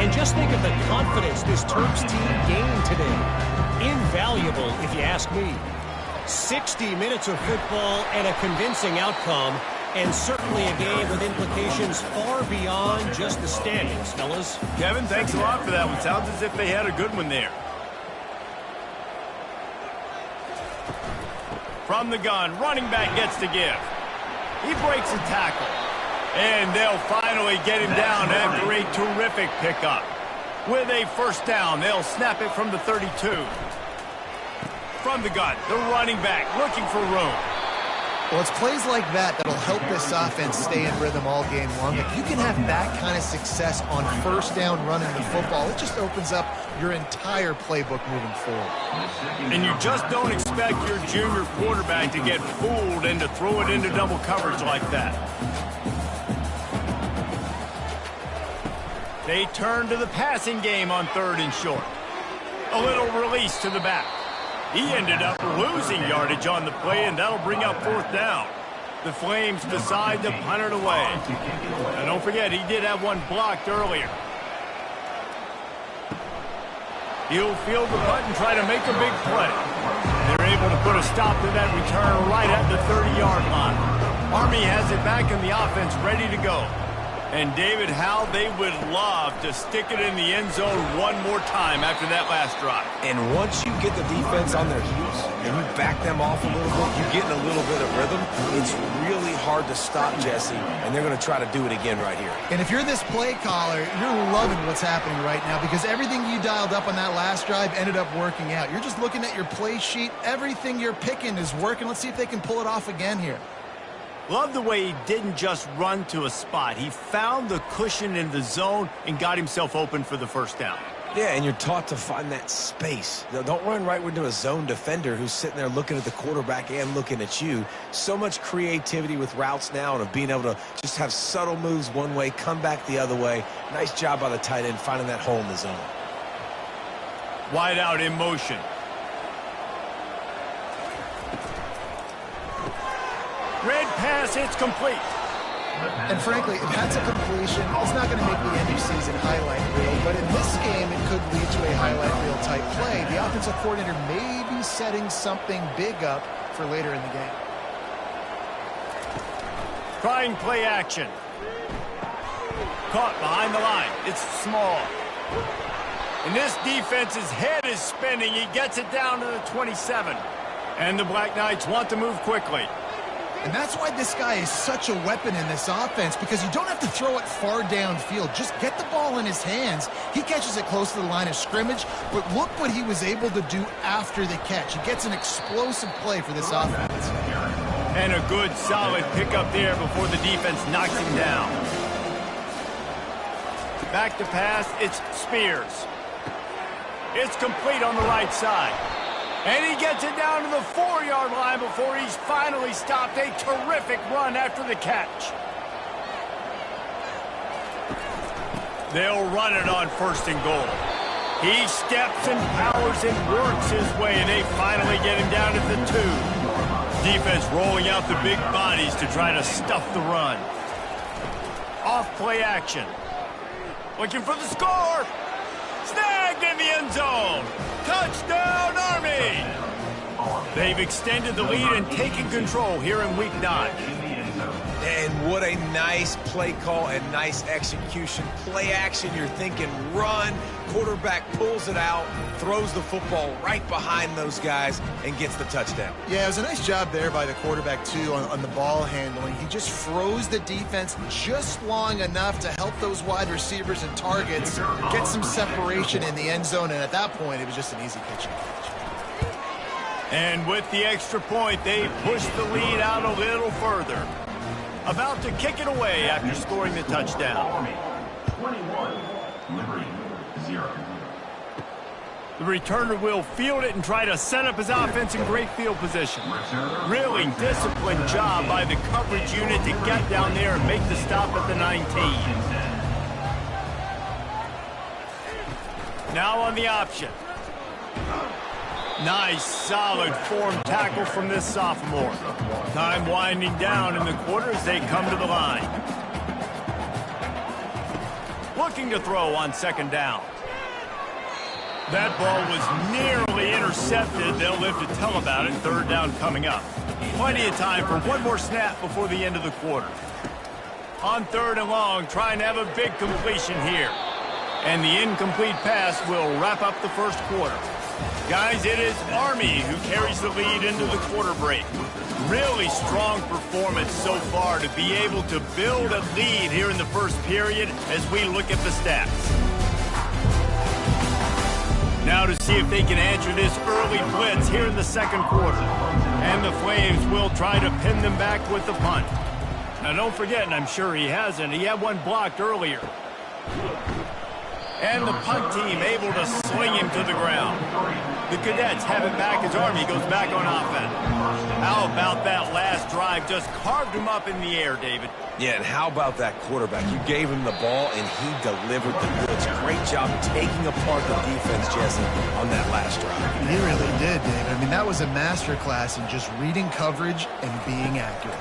And just think of the confidence this Terps team gained today. Invaluable, if you ask me. 60 minutes of football and a convincing outcome, and certainly a game with implications far beyond just the standings, fellas. Kevin, thanks a lot for that one. Sounds as if they had a good one there. From the gun, running back gets to give. He breaks a tackle. And they'll finally get him down after a terrific pickup. With a first down, they'll snap it from the 32. From the gun, the running back looking for room. Well, it's plays like that that'll help this offense stay in rhythm all game long. If you can have that kind of success on first down running the football, it just opens up your entire playbook moving forward. And you just don't expect your junior quarterback to get fooled and to throw it into double coverage like that. They turn to the passing game on 3rd and short. A little release to the back. He ended up losing yardage on the play, and that'll bring up 4th down. The Flames decide to punt it away. And don't forget, he did have one blocked earlier. He'll field the punt and try to make a big play. They're able to put a stop to that return right at the 30-yard line. Army has it back in the offense, ready to go. And David, how they would love to stick it in the end zone one more time after that last drive. And once you get the defense on their heels and you back them off a little bit, you get in a little bit of rhythm, it's really hard to stop, Jesse, and they're going to try to do it again right here. And if you're this play caller, you're loving what's happening right now because everything you dialed up on that last drive ended up working out. You're just looking at your play sheet. Everything you're picking is working. Let's see if they can pull it off again here. Love the way he didn't just run to a spot. He found the cushion in the zone and got himself open for the first down. Yeah, and you're taught to find that space. Don't run right into a zone defender who's sitting there looking at the quarterback and looking at you. So much creativity with routes now and of being able to just have subtle moves one way, come back the other way. Nice job by the tight end finding that hole in the zone. Wide out in motion. Red pass, it's complete. And frankly, if that's a completion, it's not going to make the end of season highlight reel. But in this game, it could lead to a highlight reel type play. The offensive coordinator may be setting something big up for later in the game. Trying play action. Caught behind the line. It's small. And this defense's head is spinning. He gets it down to the 27. And the Black Knights want to move quickly. And that's why this guy is such a weapon in this offense, because you don't have to throw it far downfield. Just get the ball in his hands. He catches it close to the line of scrimmage, but look what he was able to do after the catch. He gets an explosive play for this offense. And a good, solid pickup there before the defense knocks him down. Back to pass, it's Spears. It's complete on the right side. And he gets it down to the 4-yard line before he's finally stopped. A terrific run after the catch. They'll run it on 1st and goal. He steps and powers and works his way, and they finally get him down at the 2. Defense rolling out the big bodies to try to stuff the run. Off play action. Looking for the score. Snagged in the end zone. Touchdown, Army! They've extended the lead and taken control here in Week 9. And what a nice play call and nice execution. Play action, you're thinking run. Quarterback pulls it out, throws the football right behind those guys, and gets the touchdown. Yeah, it was a nice job there by the quarterback, too, on the ball handling. He just froze the defense just long enough to help those wide receivers and targets get some separation in the end zone, and at that point, it was just an easy catch and catch. And with the extra point, they push the lead out a little further. About to kick it away after scoring the touchdown. Army 21, Liberty 0. The returner will field it and try to set up his offense in great field position. Really disciplined job by the coverage unit to get down there and make the stop at the 19. Now on the option. Nice, solid form tackle from this sophomore. Time winding down in the quarter as they come to the line. Looking to throw on second down. That ball was nearly intercepted. They'll live to tell about it. Third down coming up. Plenty of time for one more snap before the end of the quarter. On third and long, trying to have a big completion here. And the incomplete pass will wrap up the first quarter. Guys, it is Army who carries the lead into the quarter break. Really strong performance so far to be able to build a lead here in the first period as we look at the stats. Now to see if they can answer this early blitz here in the second quarter. And the Flames will try to pin them back with the punt. Now don't forget, and I'm sure he hasn't, he had one blocked earlier. And the punt team able to sling him to the ground. The Cadets have it back as Army goes back on offense. How about that last drive? Just carved him up in the air, David. Yeah, and how about that quarterback? You gave him the ball, and he delivered the goods. Great job taking apart the defense, Jesse, on that last drive. He really did, David. I mean, that was a masterclass in just reading coverage and being accurate.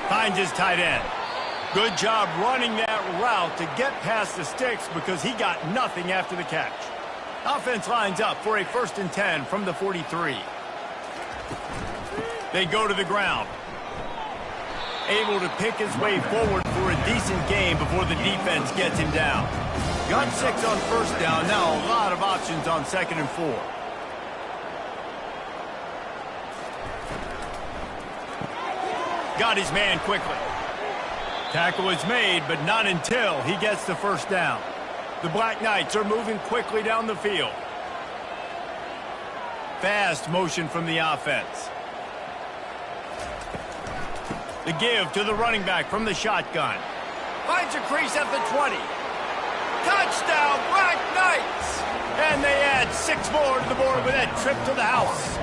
Finds his tight end. Good job running that route to get past the sticks because he got nothing after the catch. Offense lines up for a 1st and 10 from the 43. They go to the ground. Able to pick his way forward for a decent gain before the defense gets him down. Got 6 on first down. Now a lot of options on 2nd and 4. Got his man quickly. Tackle is made, but not until he gets the first down. The Black Knights are moving quickly down the field. Fast motion from the offense. The give to the running back from the shotgun. Finds a crease at the 20. Touchdown, Black Knights! And they add 6 more to the board with that trip to the house.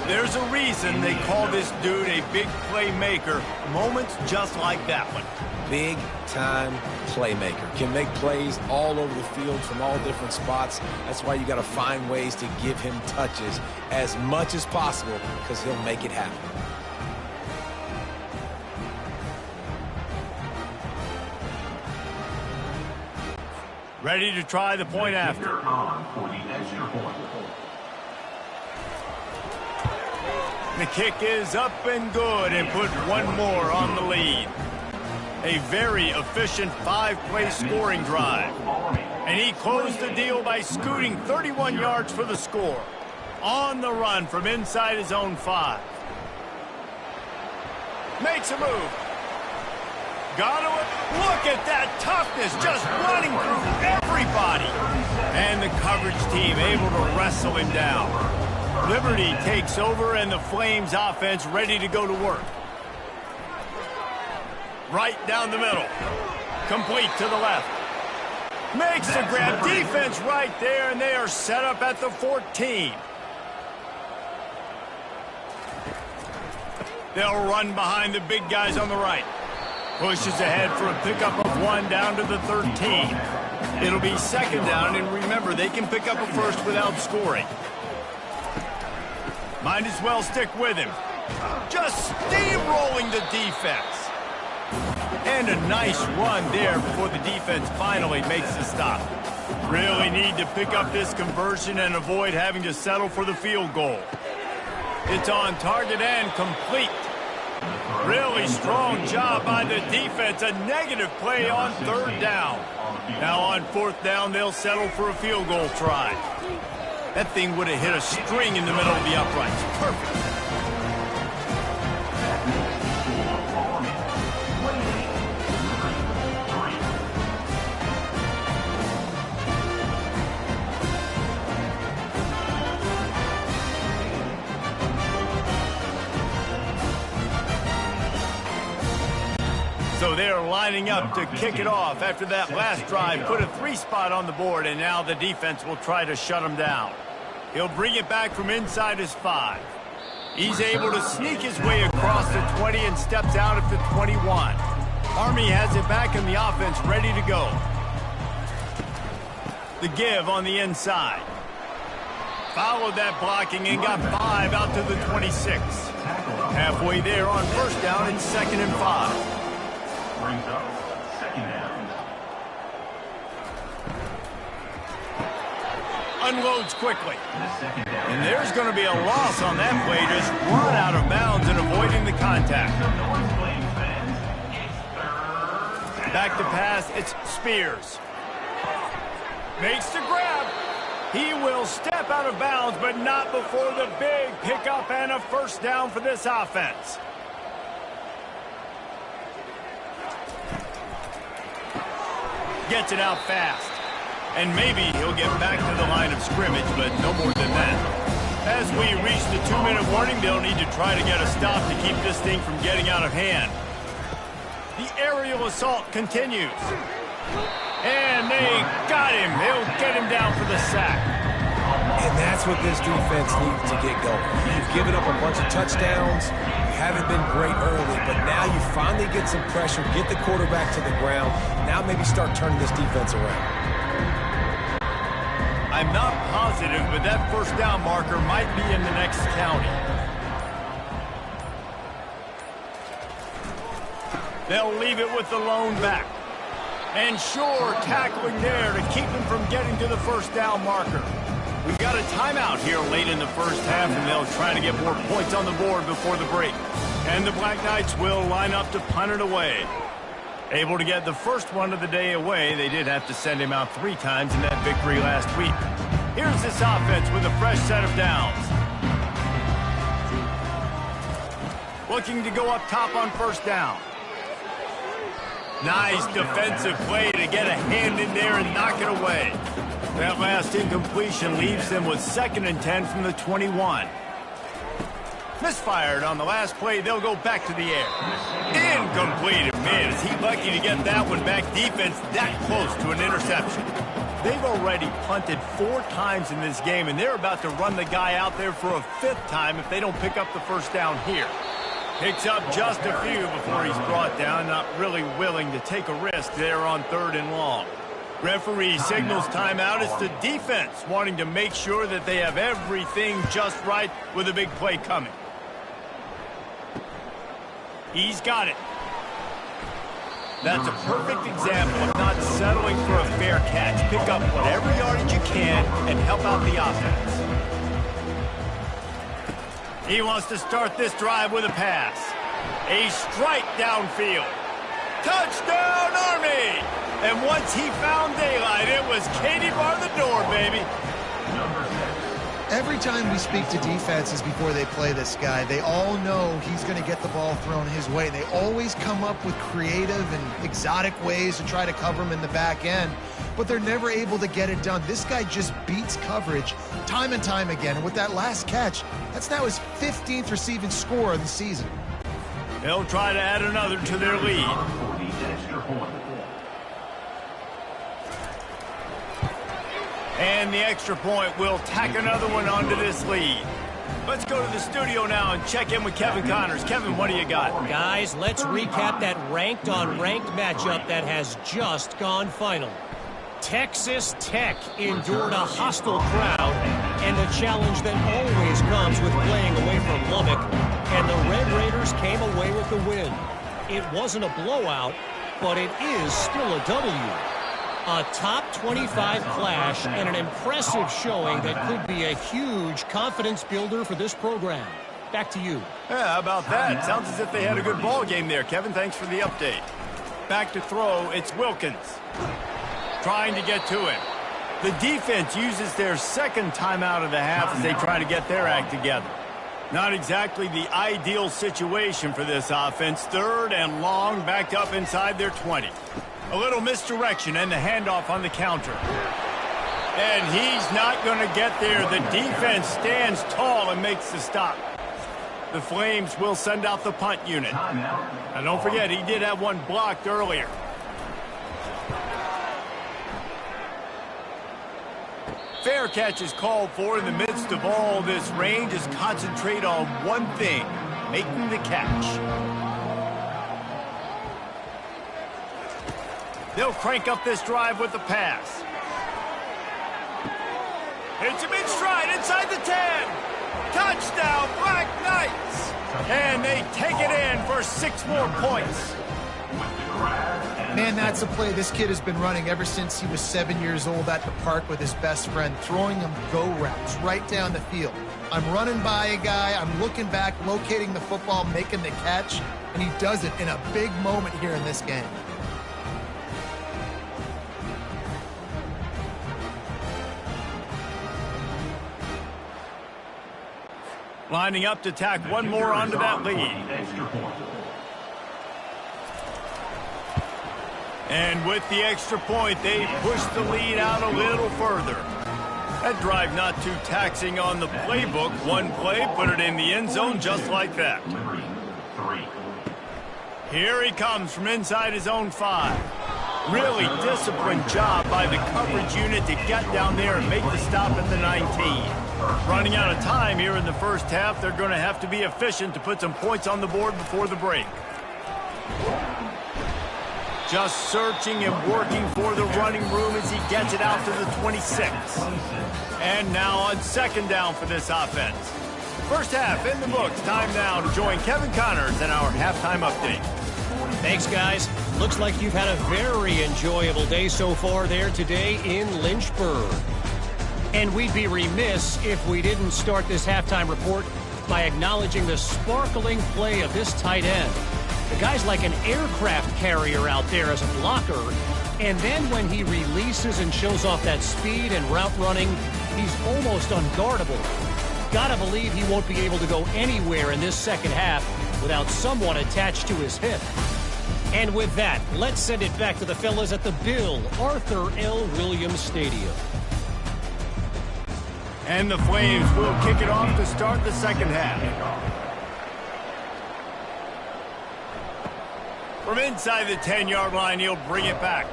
There's a reason they call this dude a big playmaker. Moments just like that one. Big-time playmaker. Can make plays all over the field from all different spots. That's why you got to find ways to give him touches as much as possible because he'll make it happen. Ready to try the point after. For the extra point. The kick is up and good and put one more on the lead. A very efficient 5-play scoring drive. And he closed the deal by scooting 31 yards for the score. On the run from inside his own 5. Makes a move. Got to look at that toughness, just running through everybody. And the coverage team able to wrestle him down. Liberty takes over and the Flames offense ready to go to work. Right down the middle. Complete to the left. Makes the grab. Defense right there, and they are set up at the 14. They'll run behind the big guys on the right. Pushes ahead for a pickup of 1 down to the 13. It'll be 2nd down, and remember, they can pick up a first without scoring. Might as well stick with him. Just steamrolling the defense. And a nice run there before the defense finally makes the stop. Really need to pick up this conversion and avoid having to settle for the field goal. It's on target and complete. Really strong job by the defense. A negative play on third down. Now on fourth down, they'll settle for a field goal try. That thing would have hit a string in the middle of the uprights. Perfect. So they're lining up to kick it off after that last drive. Put a 3 spot on the board, and now the defense will try to shut him down. He'll bring it back from inside his 5. He's able to sneak his way across the 20 and steps out at the 21. Army has it back in the offense, ready to go. The give on the inside. Followed that blocking and got 5 out to the 26. Halfway there on first down, it's 2nd and 5. Brings up 2nd down. Unloads quickly. And there's going to be a loss on that play. Just run out of bounds and avoiding the contact. Back to pass, it's Spears. Makes the grab. He will step out of bounds, but not before the big pickup and a first down for this offense. Gets it out fast. And maybe he'll get back to the line of scrimmage, but no more than that. As we reach the 2-minute warning, they'll need to try to get a stop to keep this thing from getting out of hand. The aerial assault continues. And they got him. They'll get him down for the sack. And that's what this defense needs to get going. You've given up a bunch of touchdowns. You haven't been great early, but now you finally get some pressure, get the quarterback to the ground. Now maybe start turning this defense around. I'm not positive, but that first down marker might be in the next county. They'll leave it with the lone back. And sure, tackling there to keep him from getting to the first down marker. We've got a timeout here late in the first half, and they'll try to get more points on the board before the break. And the Black Knights will line up to punt it away. Able to get the first one of the day away. They did have to send him out 3 times in that victory last week. Here's this offense with a fresh set of downs. Looking to go up top on first down. Nice defensive play to get a hand in there and knock it away. That last incompletion leaves them with 2nd and 10 from the 21. Misfired on the last play. They'll go back to the air. Incomplete. Man, is he lucky to get that one back. Defense that close to an interception. They've already punted 4 times in this game, and they're about to run the guy out there for a 5th time if they don't pick up the first down here. Picks up just a few before he's brought down. Not really willing to take a risk there on 3rd and long. Referee signals timeout. It's the defense wanting to make sure that they have everything just right with a big play coming. He's got it. That's a perfect example of not settling for a fair catch. Pick up whatever yardage you can and help out the offense. He wants to start this drive with a pass. A strike downfield. Touchdown, Army! And once he found daylight, it was Katie bar the door, baby. Every time we speak to defenses before they play this guy, they all know he's going to get the ball thrown his way. They always come up with creative and exotic ways to try to cover him in the back end, but they're never able to get it done. This guy just beats coverage time and time again. And with that last catch, that's now his 15th receiving score of the season. They'll try to add another to their lead. And the extra point will tack another one onto this lead. Let's go to the studio now and check in with Kevin Connors. Kevin, what do you got? Guys, let's recap that ranked-on-ranked matchup that has just gone final. Texas Tech endured a hostile crowd and a challenge that always comes with playing away from Lubbock, and the Red Raiders came away with the win. It wasn't a blowout, but it is still a W. A top 25 clash and an impressive showing that could be a huge confidence builder for this program. back to you. Yeah, how about that? Sounds as if they had a good ball game there, Kevin. Thanks for the update. Back to throw, it's Wilkins. Trying to get to him. The defense uses their second timeout of the half as they try to get their act together. Not exactly the ideal situation for this offense. 3rd and long, backed up inside their 20. A little misdirection and the handoff on the counter. And he's not going to get there. The defense stands tall and makes the stop. The Flames will send out the punt unit. And don't forget, he did have one blocked earlier. Fair catch is called for in the midst of all this rain. Just concentrate on one thing, making the catch. They'll crank up this drive with the pass. Hits him in stride inside the 10. Touchdown, Black Knights. And they take it in for 6 more points. Man, that's a play this kid has been running ever since he was 7 years old at the park with his best friend, throwing him go routes right down the field. I'm running by a guy, I'm looking back, locating the football, making the catch, and he does it in a big moment here in this game. Lining up to tack one more onto that lead. And with the extra point, they push the lead out a little further. That drive not too taxing on the playbook. One play, put it in the end zone just like that. Here he comes from inside his own 5. Really disciplined job by the coverage unit to get down there and make the stop at the 19. Running out of time here in the first half, they're going to have to be efficient to put some points on the board before the break. Just searching and working for the running room as he gets it out to the 26. And now on 2nd down for this offense. First half in the books. Time now to join Kevin Connors and our halftime update. Thanks, guys. Looks like you've had a very enjoyable day so far there today in Lynchburg. And we'd be remiss if we didn't start this halftime report by acknowledging the sparkling play of this tight end. The guy's like an aircraft carrier out there as a blocker. And then when he releases and shows off that speed and route running, he's almost unguardable. Gotta believe he won't be able to go anywhere in this second half without someone attached to his hip. And with that, let's send it back to the fellas at the Bill Arthur L. Williams Stadium. And the Flames will kick it off to start the second half. From inside the 10-yard line, he'll bring it back.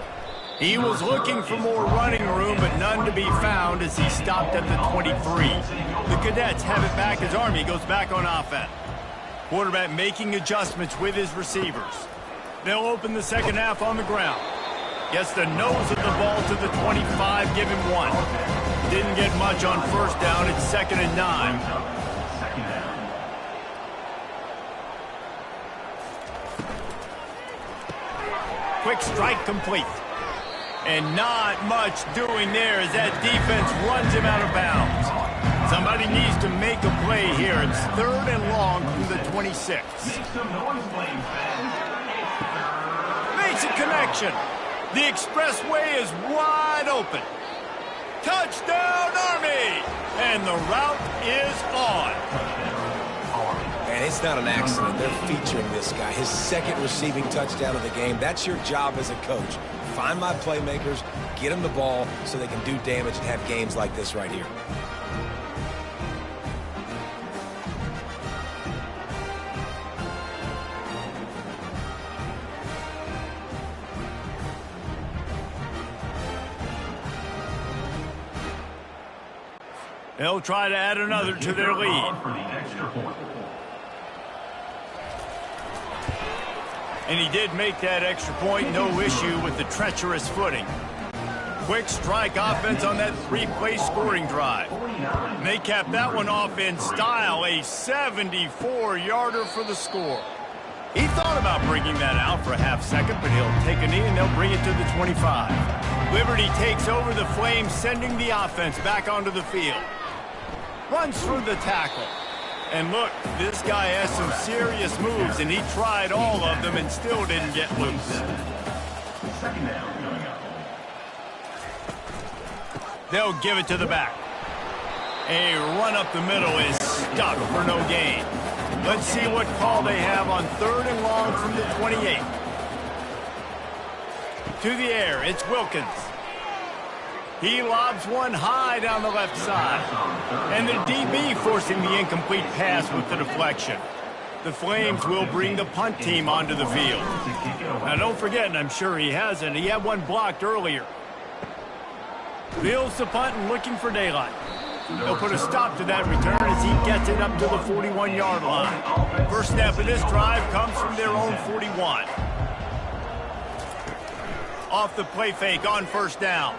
He was looking for more running room, but none to be found as he stopped at the 23. The Cadets have it back as Army goes back on offense. Quarterback making adjustments with his receivers. They'll open the second half on the ground. Gets the nose of the ball to the 25, give him 1. Didn't get much on first down. It's 2nd and 9. Quick strike complete. And not much doing there as that defense runs him out of bounds. Somebody needs to make a play here. It's 3rd and long from the 26. Makes a connection. The expressway is wide open. Touchdown, Army! And the route is on. And it's not an accident. They're featuring this guy. His 2nd receiving touchdown of the game. That's your job as a coach. Find my playmakers, get them the ball so they can do damage and have games like this right here. They'll try to add another to their lead. And he did make that extra point. No issue with the treacherous footing. Quick strike offense on that 3-play scoring drive. And they capped that one off in style. A 74-yarder for the score. He thought about bringing that out for a half second, but he'll take a knee and they'll bring it to the 25. Liberty takes over the Flames, sending the offense back onto the field. Runs through the tackle. And look, this guy has some serious moves, and he tried all of them and still didn't get loose. Second down coming up. They'll give it to the back. A run up the middle is stuck for no gain. Let's see what call they have on 3rd and long from the 28. To the air, it's Wilkins. He lobs one high down the left side. And the DB forcing the incomplete pass with the deflection. The Flames will bring the punt team onto the field. Now don't forget, and I'm sure he hasn't, he had one blocked earlier. Fields the punt and looking for daylight. He'll put a stop to that return as he gets it up to the 41-yard line. First snap of this drive comes from their own 41. Off the play fake on first down.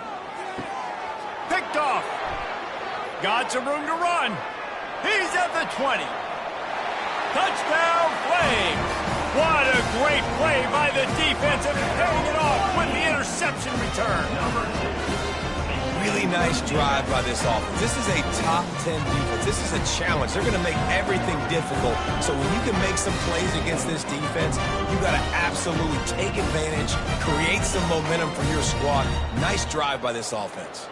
Picked off. Got some room to run. He's at the 20. Touchdown, Flames. What a great play by the defense and paying it off with the interception return. Really nice drive by this offense. This is a top 10 defense. This is a challenge. They're going to make everything difficult. So when you can make some plays against this defense, you got to absolutely take advantage, create some momentum for your squad. Nice drive by this offense.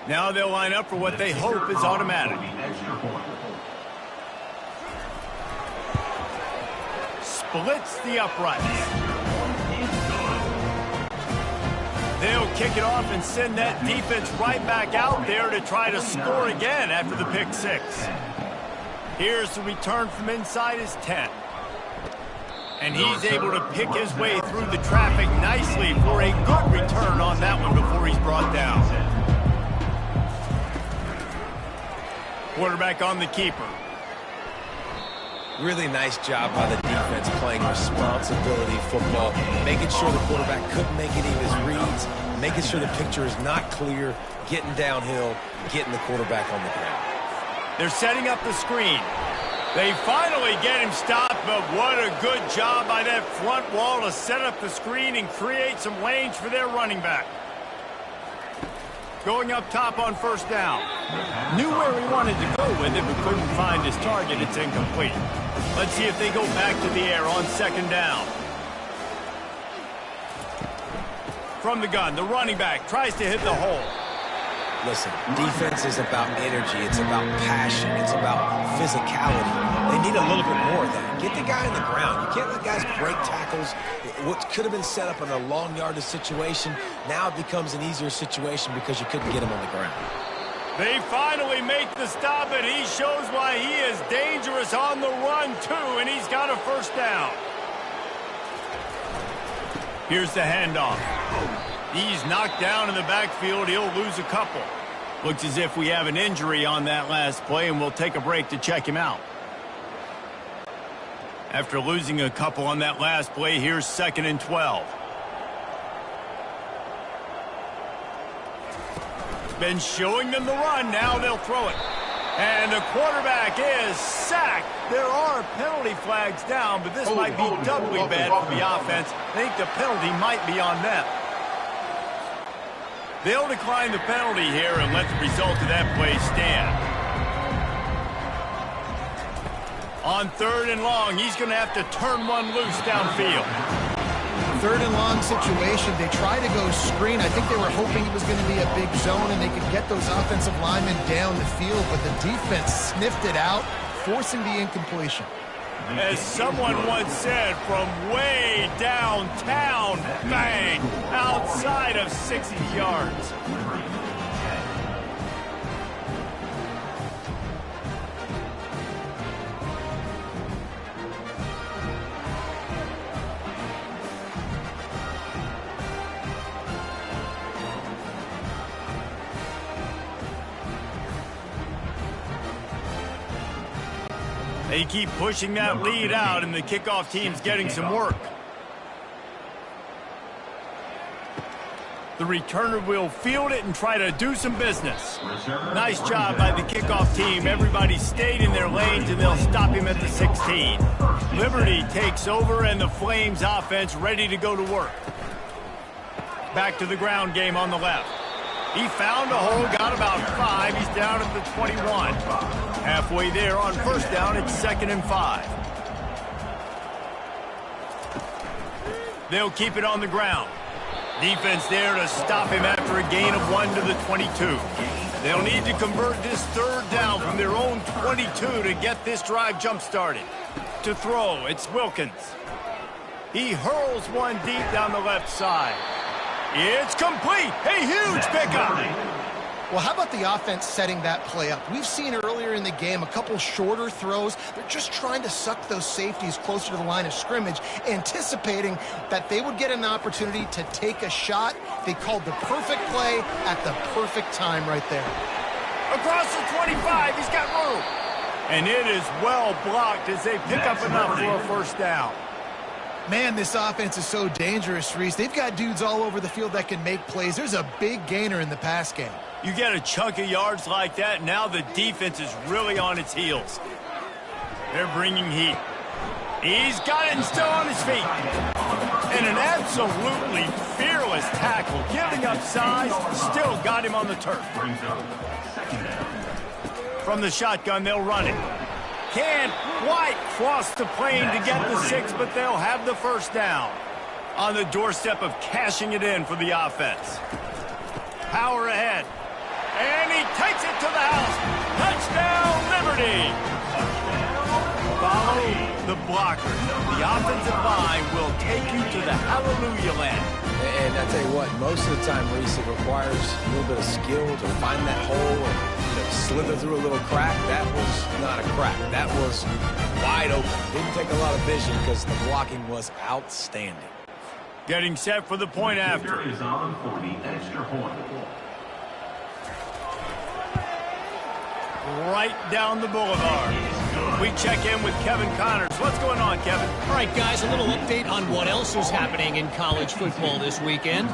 Now they'll line up for what they hope is automatic. Splits the uprights. They'll kick it off and send that defense right back out there to try to score again after the pick six. Here's the return from inside his 10. And he's able to pick his way through the traffic nicely for a good return on that one before he's brought down. Quarterback on the keeper. Really nice job by the defense playing responsibility football, making sure the quarterback couldn't make any of his reads, making sure the picture is not clear, getting downhill, getting the quarterback on the ground. They're setting up the screen. They finally get him stopped, but what a good job by that front wall to set up the screen and create some lanes for their running back. Going up top on first down. Knew where he wanted to go with it, but couldn't find his target. It's incomplete. Let's see if they go back to the air on second down. From the gun, the running back tries to hit the hole. Listen, defense is about energy. It's about passion. It's about physicality. They need a little bit more of that. Get the guy on the ground. You can't let guys break tackles. What could have been set up in a long yardage situation, now it becomes an easier situation because you couldn't get him on the ground. They finally make the stop, and he shows why he is dangerous on the run, too, and he's got a first down. Here's the handoff. He's knocked down in the backfield. He'll lose a couple. Looks as if we have an injury on that last play, and we'll take a break to check him out. After losing a couple on that last play, here's 2nd and 12. Been showing them the run. Now they'll throw it. And the quarterback is sacked. There are penalty flags down, but this might be doubly bad for the offense. I think the penalty might be on them. They'll decline the penalty here and let the result of that play stand. On 3rd and long, he's going to have to turn one loose downfield. 3rd and long situation. They try to go screen. I think they were hoping it was going to be a big zone and they could get those offensive linemen down the field, but the defense sniffed it out, forcing the incompletion. As someone once said, from way downtown, bang, outside of 60 yards. They keep pushing that lead out, and the kickoff team's getting some work. The returner will field it and try to do some business. Nice job by the kickoff team. Everybody stayed in their lanes, and they'll stop him at the 16. Liberty takes over, and the Flames offense ready to go to work. Back to the ground game on the left. He found a hole, got about 5. He's down at the 21. Halfway there on first down, it's 2nd and 5. They'll keep it on the ground. Defense there to stop him after a gain of 1 to the 22. They'll need to convert this 3rd down from their own 22 to get this drive jump-started. To throw, it's Wilkins. He hurls one deep down the left side. It's complete. A huge pickup. Well, how about the offense setting that play up? We've seen earlier in the game a couple shorter throws. They're just trying to suck those safeties closer to the line of scrimmage, anticipating that they would get an opportunity to take a shot. They called the perfect play at the perfect time right there. Across the 25, he's got room. And it is well blocked as they pick up enough for a first down. Man, this offense is so dangerous, Reese. They've got dudes all over the field that can make plays. There's a big gainer in the pass game. You get a chunk of yards like that, now the defense is really on its heels. They're bringing heat. He's got it and still on his feet. And an absolutely fearless tackle, giving up size, still got him on the turf. From the shotgun, they'll run it. Can't quite cross the plane to get the 6, but they'll have the first down. On the doorstep of cashing it in for the offense. Power ahead. And he takes it to the house. Touchdown, Liberty. Follow the blockers. The offensive line will take you to the hallelujah land. And I tell you what, most of the time, Reese, it requires a little bit of skill to find that hole and slither through a little crack. That was not a crack. That was wide open. Didn't take a lot of vision because the blocking was outstanding. Getting set for the point after. Is on for the extra point. Right down the boulevard. We check in with Kevin Connors. What's going on, Kevin? All right, guys, a little update on what else is happening in college football this weekend.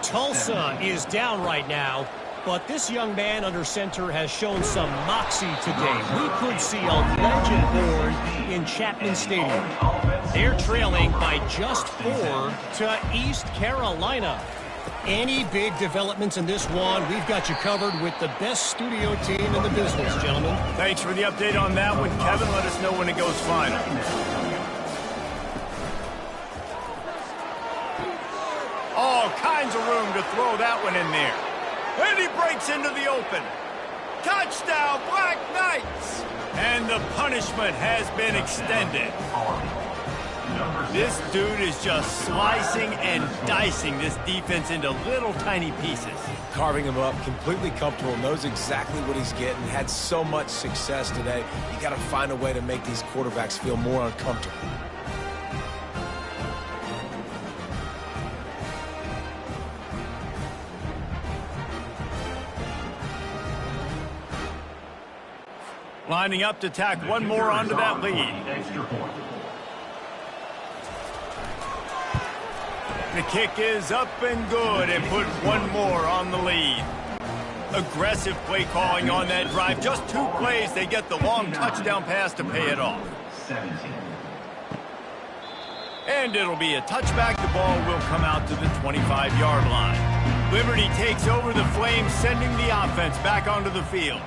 Tulsa is down right now, but this young man under center has shown some moxie today. We could see a legend born in Chapman Stadium. They're trailing by just 4 to East Carolina. Any big developments in this one, we've got you covered with the best studio team in the business, gentlemen. Thanks for the update on that one, Kevin. Let us know when it goes final. All kinds of room to throw that one in there. And he breaks into the open. Touchdown, Black Knights! And the punishment has been extended. This dude is just slicing and dicing this defense into little tiny pieces. Carving him up, completely comfortable, knows exactly what he's getting, had so much success today. You got to find a way to make these quarterbacks feel more uncomfortable. Lining up to tack one more onto that lead. Extra point. The kick is up and good and put one more on the lead. Aggressive play calling on that drive. Just 2 plays, they get the long touchdown pass to pay it off. 17. And it'll be a touchback. The ball will come out to the 25-yard line. Liberty takes over the Flames, sending the offense back onto the field.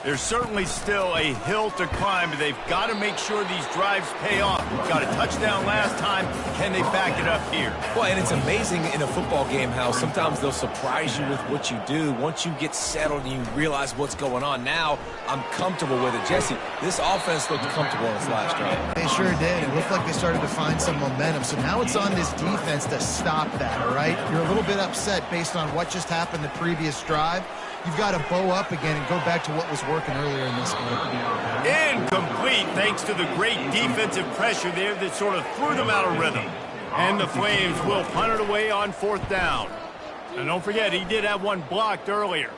There's certainly still a hill to climb, but they've got to make sure these drives pay off. Got a touchdown last time. Can they back it up here? Well, and it's amazing in a football game how sometimes they'll surprise you with what you do. Once you get settled and you realize what's going on, now I'm comfortable with it. Jesse, this offense looked comfortable in its last drive. They sure did. It looked like they started to find some momentum. So now it's on this defense to stop that, all right? You're a little bit upset based on what just happened the previous drive. You've got to bow up again and go back to what was working earlier in this game. Incomplete, thanks to the great defensive pressure there that sort of threw them out of rhythm. And the Flames will punt it away on 4th down. And don't forget, he did have one blocked earlier.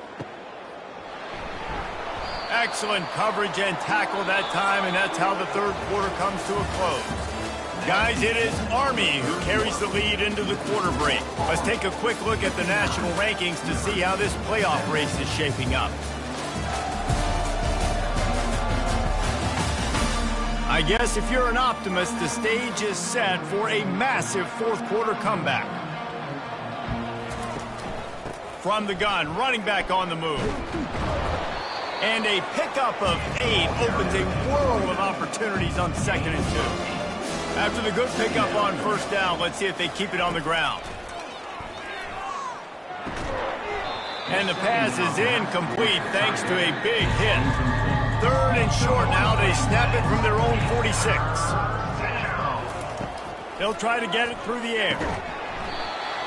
Excellent coverage and tackle that time, and that's how the 3rd quarter comes to a close. Guys, it is Army who carries the lead into the quarter break. Let's take a quick look at the national rankings to see how this playoff race is shaping up. I guess if you're an optimist, the stage is set for a massive fourth quarter comeback. From the gun, running back on the move. And a pickup of 8 opens a world of opportunities on 2nd and 2. After the good pickup on first down, let's see if they keep it on the ground. And the pass is incomplete thanks to a big hit. 3rd and short now. They snap it from their own 46. They'll try to get it through the air.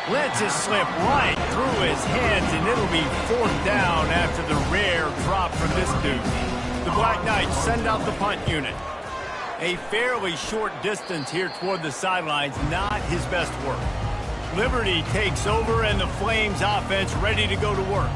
Lets it slip right through his hands, and it'll be 4th down after the rare drop from this dude. The Black Knights send out the punt unit. A fairly short distance here toward the sidelines, not his best work. Liberty takes over, and the Flames offense ready to go to work.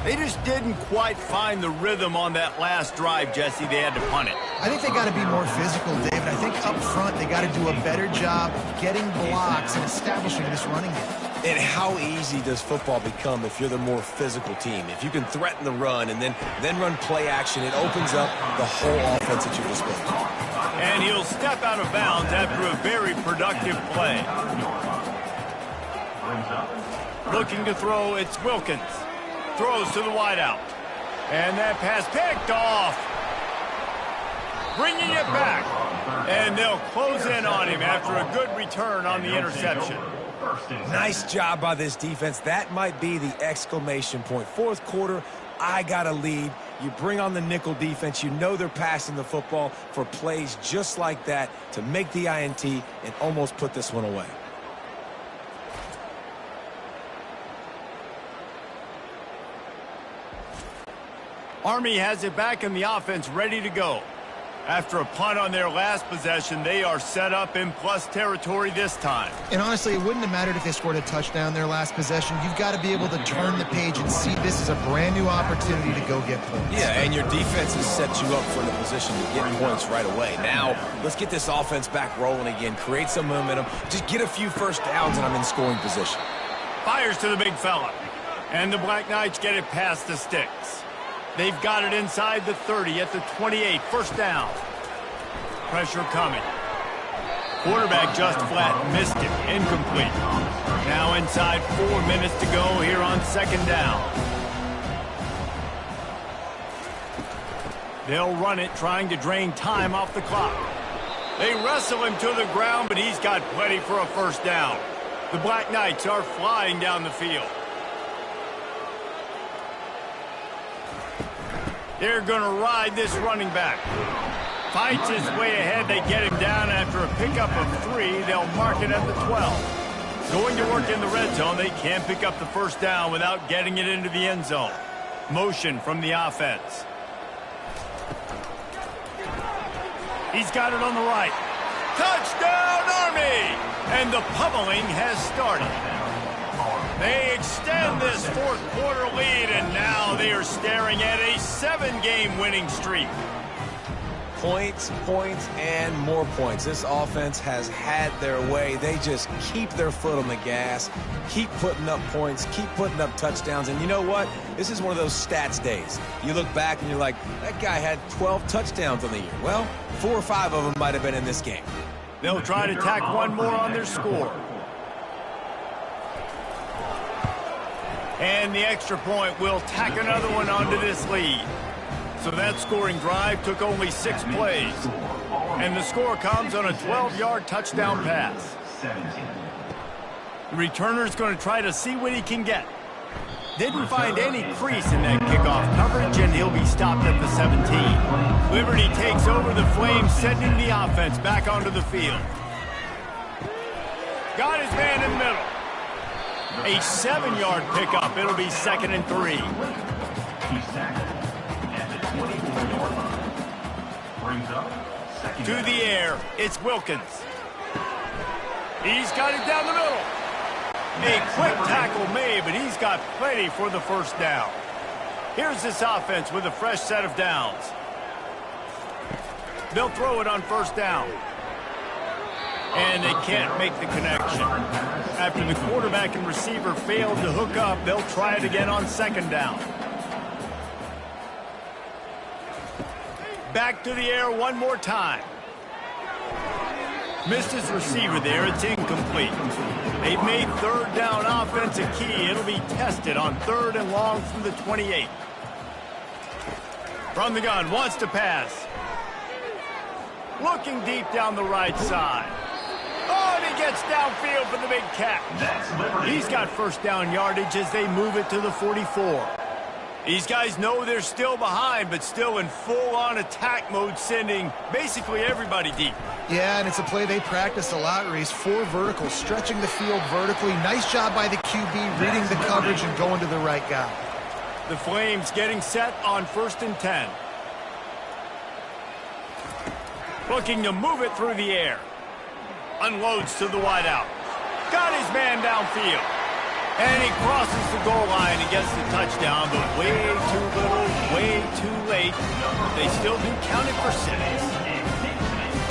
They just didn't quite find the rhythm on that last drive, Jesse. They had to punt it. I think they got to be more physical, David. I think up front they got to do a better job getting blocks and establishing this running game. And how easy does football become if you're the more physical team? If you can threaten the run and then run play action, it opens up the whole offense at your disposal. And he'll step out of bounds after a very productive play. Looking to throw, it's Wilkins. Throws to the wideout. And that pass picked off. Bringing it back. And they'll close in on him after a good return on the interception. Nice job by this defense. That might be the exclamation point. Fourth quarter, I got a lead. You bring on the nickel defense. You know they're passing the football for plays just like that to make the INT and almost put this one away. Army has it back in the offense, ready to go. After a punt on their last possession, they are set up in plus territory this time. And honestly, it wouldn't have mattered if they scored a touchdown their last possession. You've got to be able to turn the page and see this is a brand new opportunity to go get points. Yeah, and your defense has set you up for the position to get points right away. Now, let's get this offense back rolling again, create some momentum, just get a few first downs, and I'm in scoring position. Fires to the big fella. And the Black Knights get it past the sticks. They've got it inside the 30 at the 28. First down. Pressure coming. Quarterback just flat missed it. Incomplete. Now inside 4 minutes to go here on 2nd down. They'll run it, trying to drain time off the clock. They wrestle him to the ground, but he's got plenty for a first down. The Black Knights are flying down the field. They're going to ride this running back. Fights his way ahead. They get him down after a pickup of 3. They'll mark it at the 12. Going to work in the red zone. They can't pick up the first down without getting it into the end zone. Motion from the offense. He's got it on the right. Touchdown, Army! And the pummeling has started. They extend this fourth quarter lead, and now they are staring at a 7-game winning streak. Points, points, and more points. This offense has had their way. They just keep their foot on the gas, keep putting up points, keep putting up touchdowns. And you know what? This is one of those stats days. You look back and you're like, that guy had 12 touchdowns on the year. Well, 4 or 5 of them might have been in this game. They'll try to tack one more on their score. And the extra point will tack another one onto this lead. So that scoring drive took only 6 plays. And the score comes on a 12-yard touchdown pass. The returner's going to try to see what he can get. Didn't find any crease in that kickoff coverage, and he'll be stopped at the 17. Liberty takes over the Flames, sending the offense back onto the field. Got his man in the middle. A 7-yard pickup. It'll be 2nd and 3. To the air, it's Wilkins. He's got it down the middle. A quick tackle made, but he's got plenty for the first down. Here's this offense with a fresh set of downs. They'll throw it on first down. And they can't make the connection. After the quarterback and receiver failed to hook up, they'll try it again on second down. Back to the air one more time. Missed his receiver there. It's incomplete. They've made third down offense a key. It'll be tested on 3rd and long from the 28. From the gun, wants to pass. Looking deep down the right side. Oh, and he gets downfield for the big catch. He's got first down yardage as they move it to the 44. These guys know they're still behind, but still in full-on attack mode, sending basically everybody deep. Yeah, and it's a play they practiced a lot, Reese. 4 verticals, stretching the field vertically. Nice job by the QB, reading the coverage and going to the right guy. The Flames getting set on 1st and 10. Looking to move it through the air. Unloads to the wideout. Got his man downfield. And he crosses the goal line and gets the touchdown, but way too little, way too late. They still do count it for 6.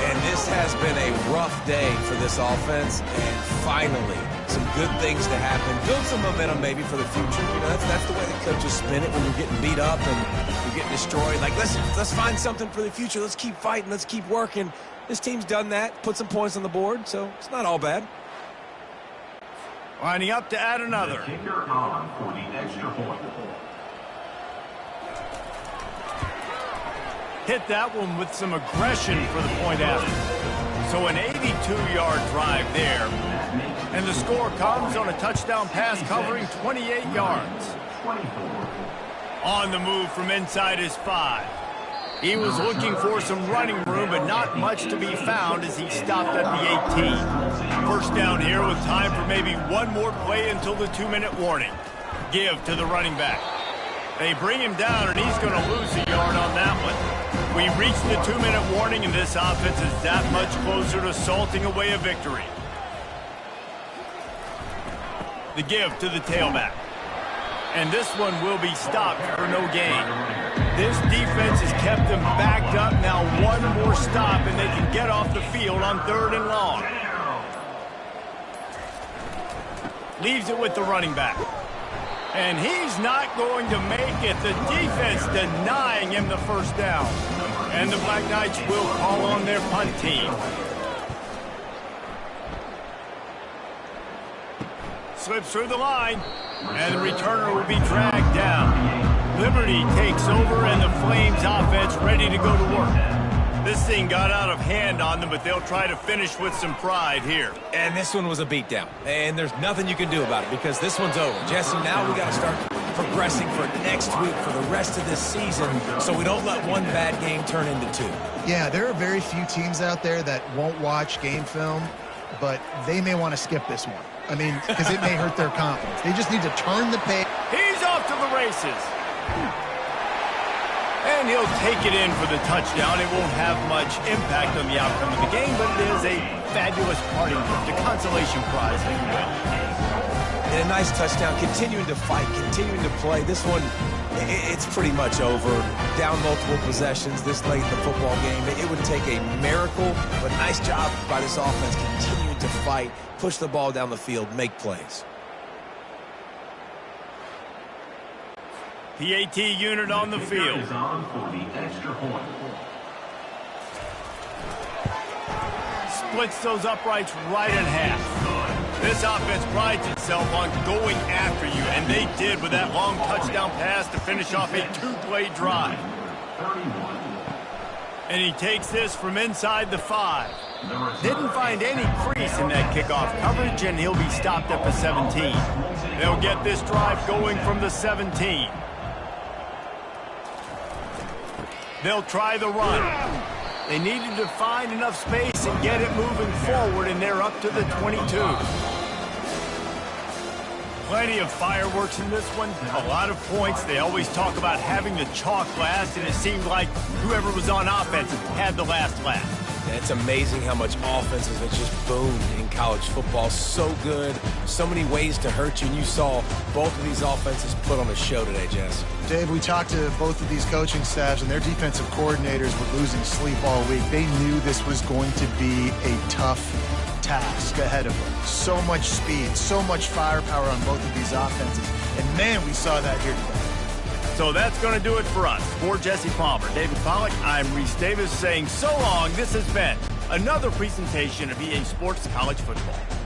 And this has been a rough day for this offense, and finally, some good things to happen. Build some momentum maybe for the future. You know, that's the way the coaches spin it when you're getting beat up and you're getting destroyed. Like, let's find something for the future. Let's keep fighting. Let's keep working. This team's done that, put some points on the board, so it's not all bad. Lining up to add another. The kicker on for the extra point. Hit that one with some aggression for the point after. So an 82-yard drive there. And the score comes on a touchdown pass covering 28 yards. On the move from inside his 5. He was looking for some running room, but not much to be found as he stopped at the 18. First down here with time for maybe one more play until the 2-minute warning. Give to the running back. They bring him down, and he's going to lose a yard on that one. We reached the 2-minute warning, and this offense is that much closer to salting away a victory. The give to the tailback. And this one will be stopped for no gain. This defense has kept them backed up. Now one more stop, and they can get off the field on 3rd and long. Leaves it with the running back. And he's not going to make it. The defense denying him the first down. And the Black Knights will call on their punt team. Slips through the line. And the returner will be dragged down. Liberty takes over, and the Flames offense ready to go to work. This thing got out of hand on them, but they'll try to finish with some pride here. And this one was a beatdown. And there's nothing you can do about it because this one's over. Jesse, now we got to start progressing for next week for the rest of this season so we don't let one bad game turn into 2. Yeah, there are very few teams out there that won't watch game film, but they may want to skip this one. I mean, because it may hurt their confidence. They just need to turn the page. He's off to the races. And he'll take it in for the touchdown. It won't have much impact on the outcome of the game, but it is a fabulous parting gift, a consolation prize, if you will. And a nice touchdown, continuing to fight, continuing to play. This one, it's pretty much over. Down multiple possessions this late in the football game. It would take a miracle, but nice job by this offense continuing to fight, push the ball down the field, make plays. PAT unit on the field. Is on for the extra point. Splits those uprights right in half. This offense prides itself on going after you, and they did with that long touchdown pass to finish off a 2-play drive. And he takes this from inside the 5. Didn't find any crease in that kickoff coverage, and he'll be stopped at the 17. They'll get this drive going from the 17. They'll try the run. They needed to find enough space and get it moving forward, and they're up to the 22. Plenty of fireworks in this one, a lot of points. They always talk about having the chalk last, and it seemed like whoever was on offense had the last laugh. And it's amazing how much offenses have just boomed in college football. So good, so many ways to hurt you, and you saw both of these offenses put on a show today, Jess. Dave, we talked to both of these coaching staffs, and their defensive coordinators were losing sleep all week. They knew this was going to be a tough task ahead of them. So much speed, so much firepower on both of these offenses. And, man, we saw that here today. So that's going to do it for us. For Jesse Palmer, David Pollack, I'm Reese Davis saying so long. This has been another presentation of EA Sports College Football.